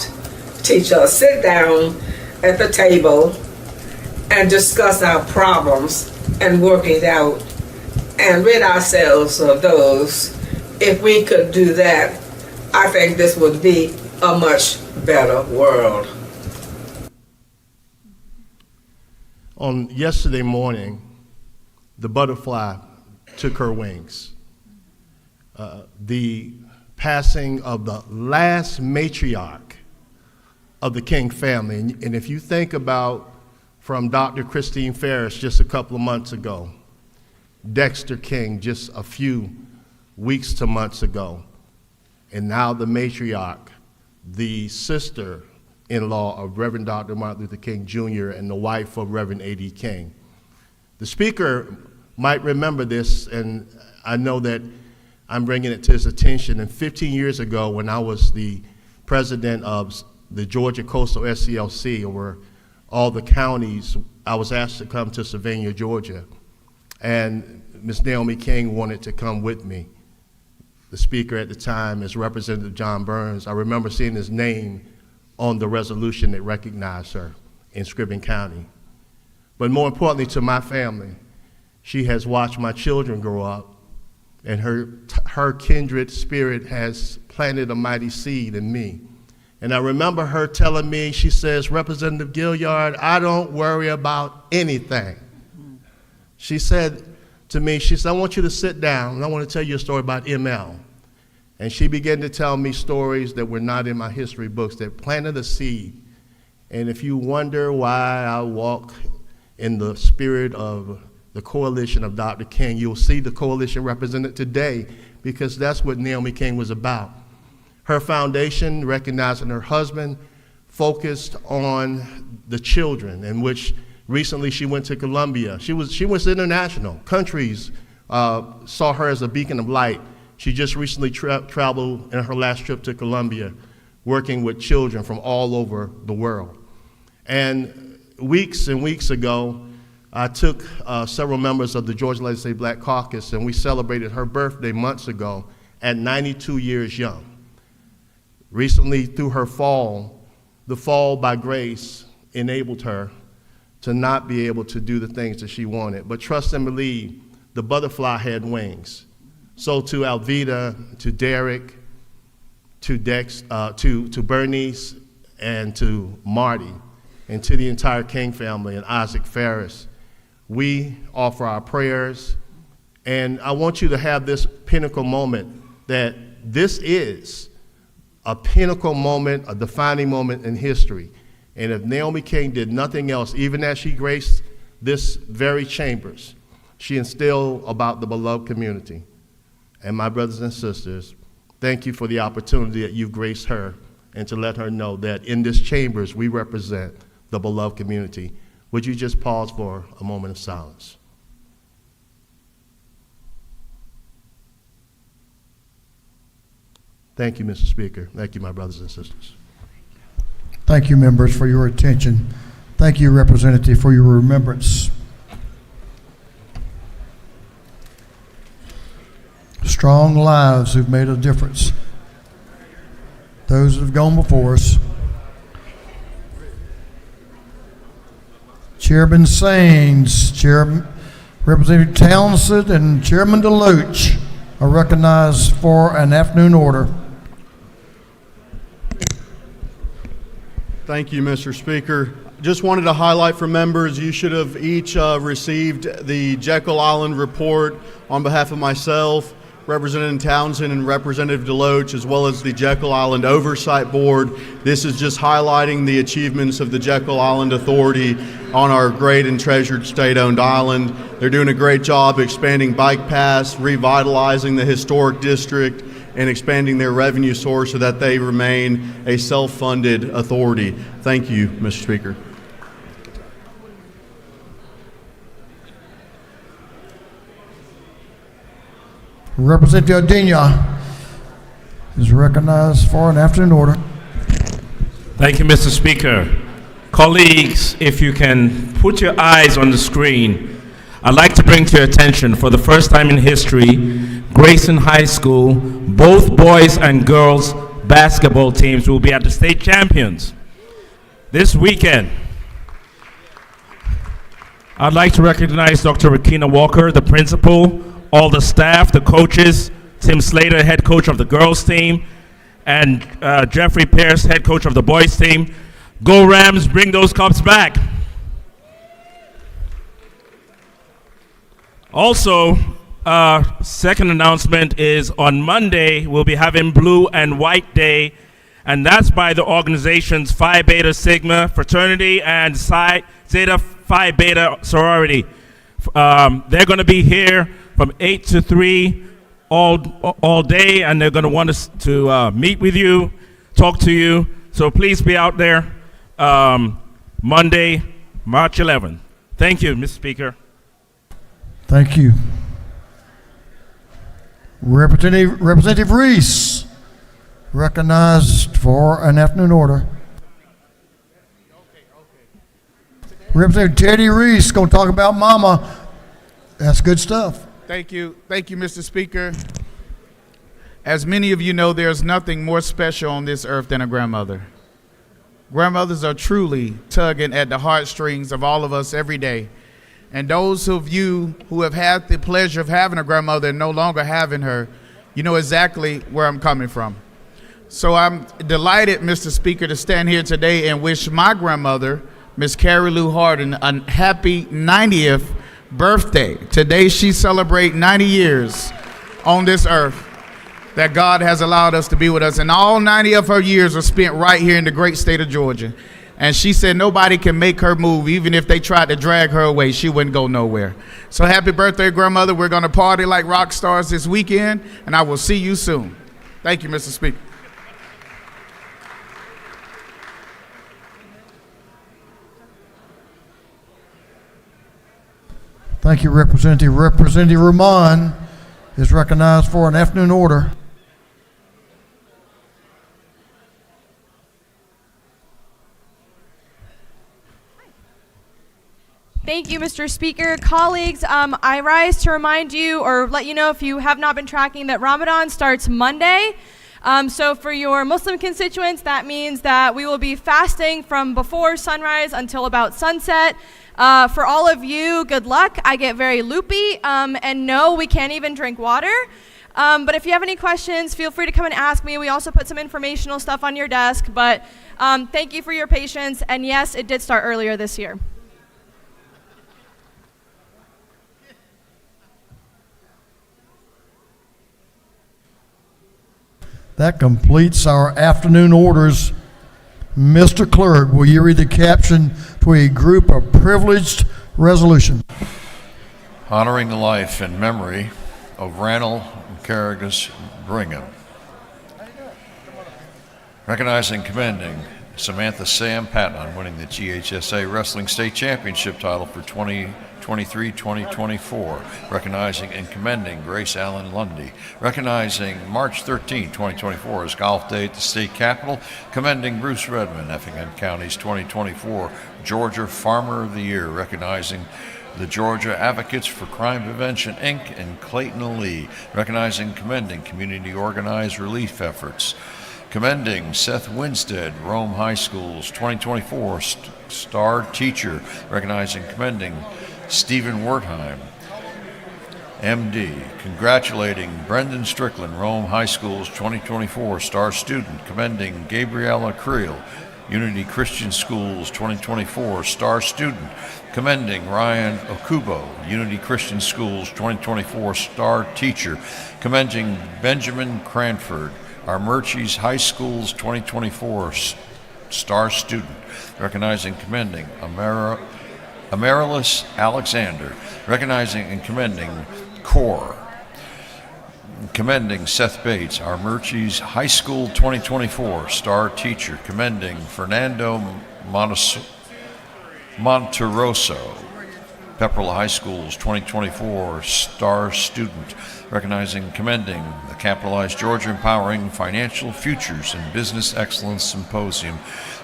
to each other, sit down at the table and discuss our problems and work it out and rid ourselves of those, if we could do that, I think this would be a much better world. On yesterday morning, the butterfly took her wings. The passing of the last matriarch of the King family. And if you think about from Dr. Christine Ferris just a couple of months ago, Dexter King just a few weeks to months ago, and now the matriarch, the sister sister-in-law of Reverend Dr. Martin Luther King Jr. and the wife of Reverend A.D. King. The speaker might remember this, and I know that I'm bringing it to his attention. And 15 years ago, when I was the president of the Georgia Coastal SCLC, where all the counties, I was asked to come to Savannah, Georgia, and Ms. Naomi King wanted to come with me. The speaker at the time is Representative John Burns. I remember seeing his name on the resolution that recognized her in Scriven County. But more importantly to my family, she has watched my children grow up, and her kindred spirit has planted a mighty seed in me. And I remember her telling me, she says, Representative Gilliard, I don't worry about anything. She said to me, she said, I want you to sit down, and I want to tell you a story about ML. And she began to tell me stories that were not in my history books that planted a seed. And if you wonder why I walk in the spirit of the coalition of Dr. King, you'll see the coalition represented today, because that's what Naomi King was about. Her foundation, recognizing her husband, focused on the children, in which recently she went to Colombia. She was international. Countries saw her as a beacon of light. She just recently traveled in her last trip to Colombia, working with children from all over the world. And weeks and weeks ago, I took several members of the Georgia Legislative Black Caucus, and we celebrated her birthday months ago at 92 years young. Recently, through her fall, the fall by grace enabled her to not be able to do the things that she wanted. But trust and believe, the butterfly had wings. So to Alveda, to Derek, to Bernice, and to Marty, and to the entire King family and Isaac Ferris, we offer our prayers. And I want you to have this pinnacle moment, that this is a pinnacle moment, a defining moment in history. And if Naomi King did nothing else, even as she graced this very chambers, she instilled about the beloved community. And my brothers and sisters, thank you for the opportunity that you've graced her, and to let her know that in this chambers we represent the beloved community. Would you just pause for a moment of silence? Thank you, Mr. Speaker. Thank you, my brothers and sisters. Thank you, members, for your attention. Thank you, Representative, for your remembrance. Strong lives who've made a difference. Those that have gone before us. Chairman Saines, Representative Townsend, and Chairman DeLoach are recognized for an afternoon order. Thank you, Mr. Speaker. Just wanted to highlight for members, you should have each received the Jekyll Island report on behalf of myself, Representative Townsend, and Representative DeLoach, as well as the Jekyll Island Oversight Board. This is just highlighting the achievements of the Jekyll Island Authority on our great and treasured state-owned island. They're doing a great job expanding bike paths, revitalizing the historic district, and expanding their revenue source so that they remain a self-funded authority. Thank you, Mr. Speaker. Representative Adenia is recognized for an afternoon order. Thank you, Mr. Speaker. Colleagues, if you can put your eyes on the screen, I'd like to bring to your attention, for the first time in history, Grayson High School, both boys and girls basketball teams will be at the state champions this weekend. I'd like to recognize Dr. Rakina Walker, the principal, all the staff, the coaches, Tim Slater, head coach of the girls team, and Jeffrey Pierce, head coach of the boys team. Go Rams, bring those cups back. Also, second announcement is on Monday, we'll be having Blue and White Day, and that's by the organizations Phi Beta Sigma Fraternity and Psi Zeta Phi Beta Sorority. They're going to be here from 8 to 3 all day, and they're going to want us to meet with you, talk to you. So please be out there. Monday, March 11th. Thank you, Mr. Speaker. Thank you. Representative Reese, recognized for an afternoon order. Representative Teddy Reese going to talk about Mama. That's good stuff. Thank you, Mr. Speaker. As many of you know, there's nothing more special on this earth than a grandmother. Grandmothers are truly tugging at the heartstrings of all of us every day. And those of you who have had the pleasure of having a grandmother and no longer having her, you know exactly where I'm coming from. So I'm delighted, Mr. Speaker, to stand here today and wish my grandmother, Miss Carrie Lou Harden, a happy 90th birthday. Today she celebrates 90 years on this earth that God has allowed us to be with us. And all 90 of her years are spent right here in the great state of Georgia. And she said nobody can make her move. Even if they tried to drag her away, she wouldn't go nowhere. So happy birthday, grandmother. We're going to party like rock stars this weekend, and I will see you soon. Thank you, Mr. Speaker. Thank you, Representative. Representative Ramon is recognized for an afternoon order. Thank you, Mr. Speaker. Colleagues, I rise to remind you or let you know, if you have not been tracking, that Ramadan starts Monday. So for your Muslim constituents, that means that we will be fasting from before sunrise until about sunset. For all of you, good luck. I get very loopy, and no, we can't even drink water. But if you have any questions, feel free to come and ask me. We also put some informational stuff on your desk. But thank you for your patience. And yes, it did start earlier this year. That completes our afternoon orders. Mr. Clerk, will you read the caption to a group of privileged resolutions? Honoring the life and memory of Randall Carragus Brigham. Recognizing and commending Samantha Sam Patton on winning the GHSA Wrestling State Championship title for 2023-2024. Recognizing and commending Grace Allen Lundy. Recognizing March 13, 2024 as Golf Day at the State Capitol. Commending Bruce Redmond, Effingham County's 2024 Georgia Farmer of the Year. Recognizing the Georgia Advocates for Crime Prevention, Inc. and Clayton Lee. Recognizing and commending community organized relief efforts. Commending Seth Winstead, Rome High School's 2024 Star Teacher. Recognizing and commending Stephen Wertheim, MD. Congratulating Brendan Strickland, Rome High School's 2024 Star Student. Commending Gabriella Creel, Unity Christian Schools 2024 Star Student. Commending Ryan Okubo, Unity Christian Schools 2024 Star Teacher. Commending Benjamin Cranford, Armurchie's High School's 2024 Star Student. Recognizing and commending Amaryllis Alexander. Recognizing and commending Core. Commending Seth Bates, Armurchie's High School 2024 Star Teacher. Commending Fernando Monteroso, Pepperell High School's 2024 Star Student. Recognizing and commending the Capitalized Georgia Empowering Financial Futures and Business Excellence Symposium.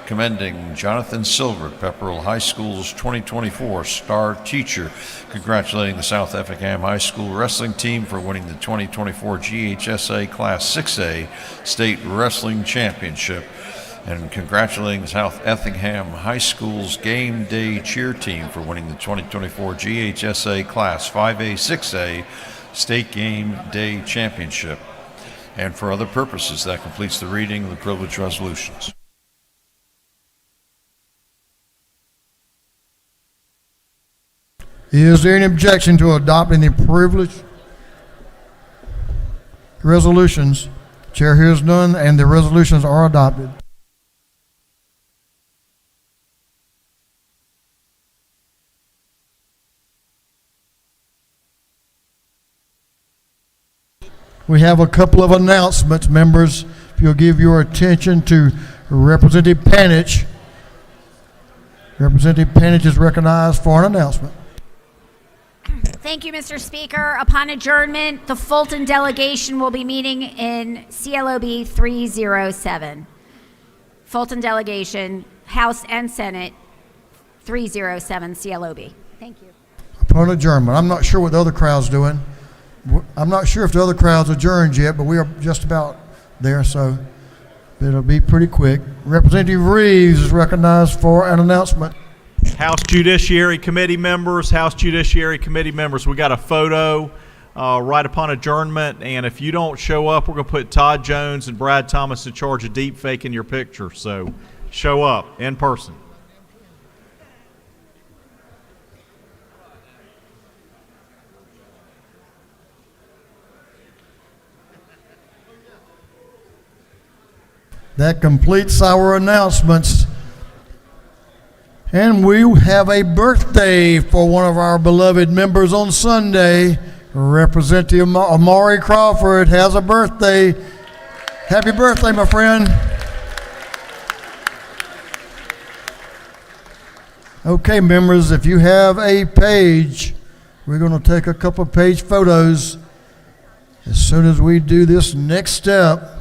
Commending Jonathan Silver, Pepperell High School's 2024 Star Teacher. Congratulating the South Effingham High School wrestling team for winning the 2024 GHSA Class 6A State Wrestling Championship. And congratulating the South Effingham High School's Game Day Cheer Team for winning the 2024 GHSA Class 5A 6A State Game Day Championship. And for other purposes, that completes the reading of the privileged resolutions. Is there any objection to adopting the privileged resolutions? Chair hears none, and the resolutions are adopted. We have a couple of announcements, members. If you'll give your attention to Representative Panich, Representative Pennage is recognized for an announcement. Thank you, Mr. Speaker. Upon adjournment, the Fulton delegation will be meeting in CLOB 307. Fulton delegation, House and Senate, 307 CLOB. Thank you. Upon adjournment, I'm not sure what the other crowd's doing. I'm not sure if the other crowd's adjourned yet, but we are just about there, so it'll be pretty quick. Representative Reeves is recognized for an announcement. House Judiciary Committee members, we got a photo right upon adjournment, and if you don't show up, we're going to put Todd Jones and Brad Thomas in charge of deep faking your picture, so show up in person. That completes our announcements. And we have a birthday for one of our beloved members on Sunday. Representative Amari Crawford has a birthday. Happy birthday, my friend. Okay, members, if you have a page, we're going to take a couple of page photos as soon as we do this next step.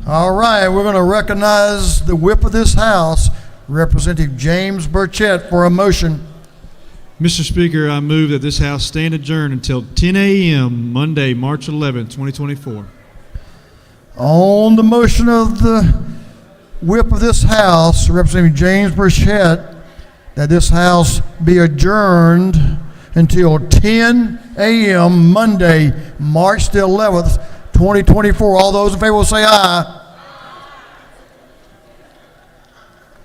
All right, we're going to recognize the whip of this House, Representative James Burchett, for a motion. Mr. Speaker, I move that this House stand adjourned until 10 a.m. Monday, March 11, 2024. On the motion of the whip of this House, Representative James Burchett, that this House be adjourned until 10 a.m. Monday, March the 11th, 2024. All those in favor will say aye.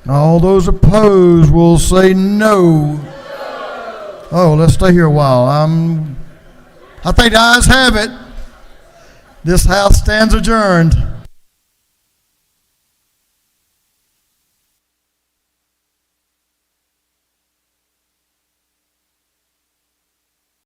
All those opposed will say no. Oh, let's stay here a while. I think the ayes have it. This House stands adjourned.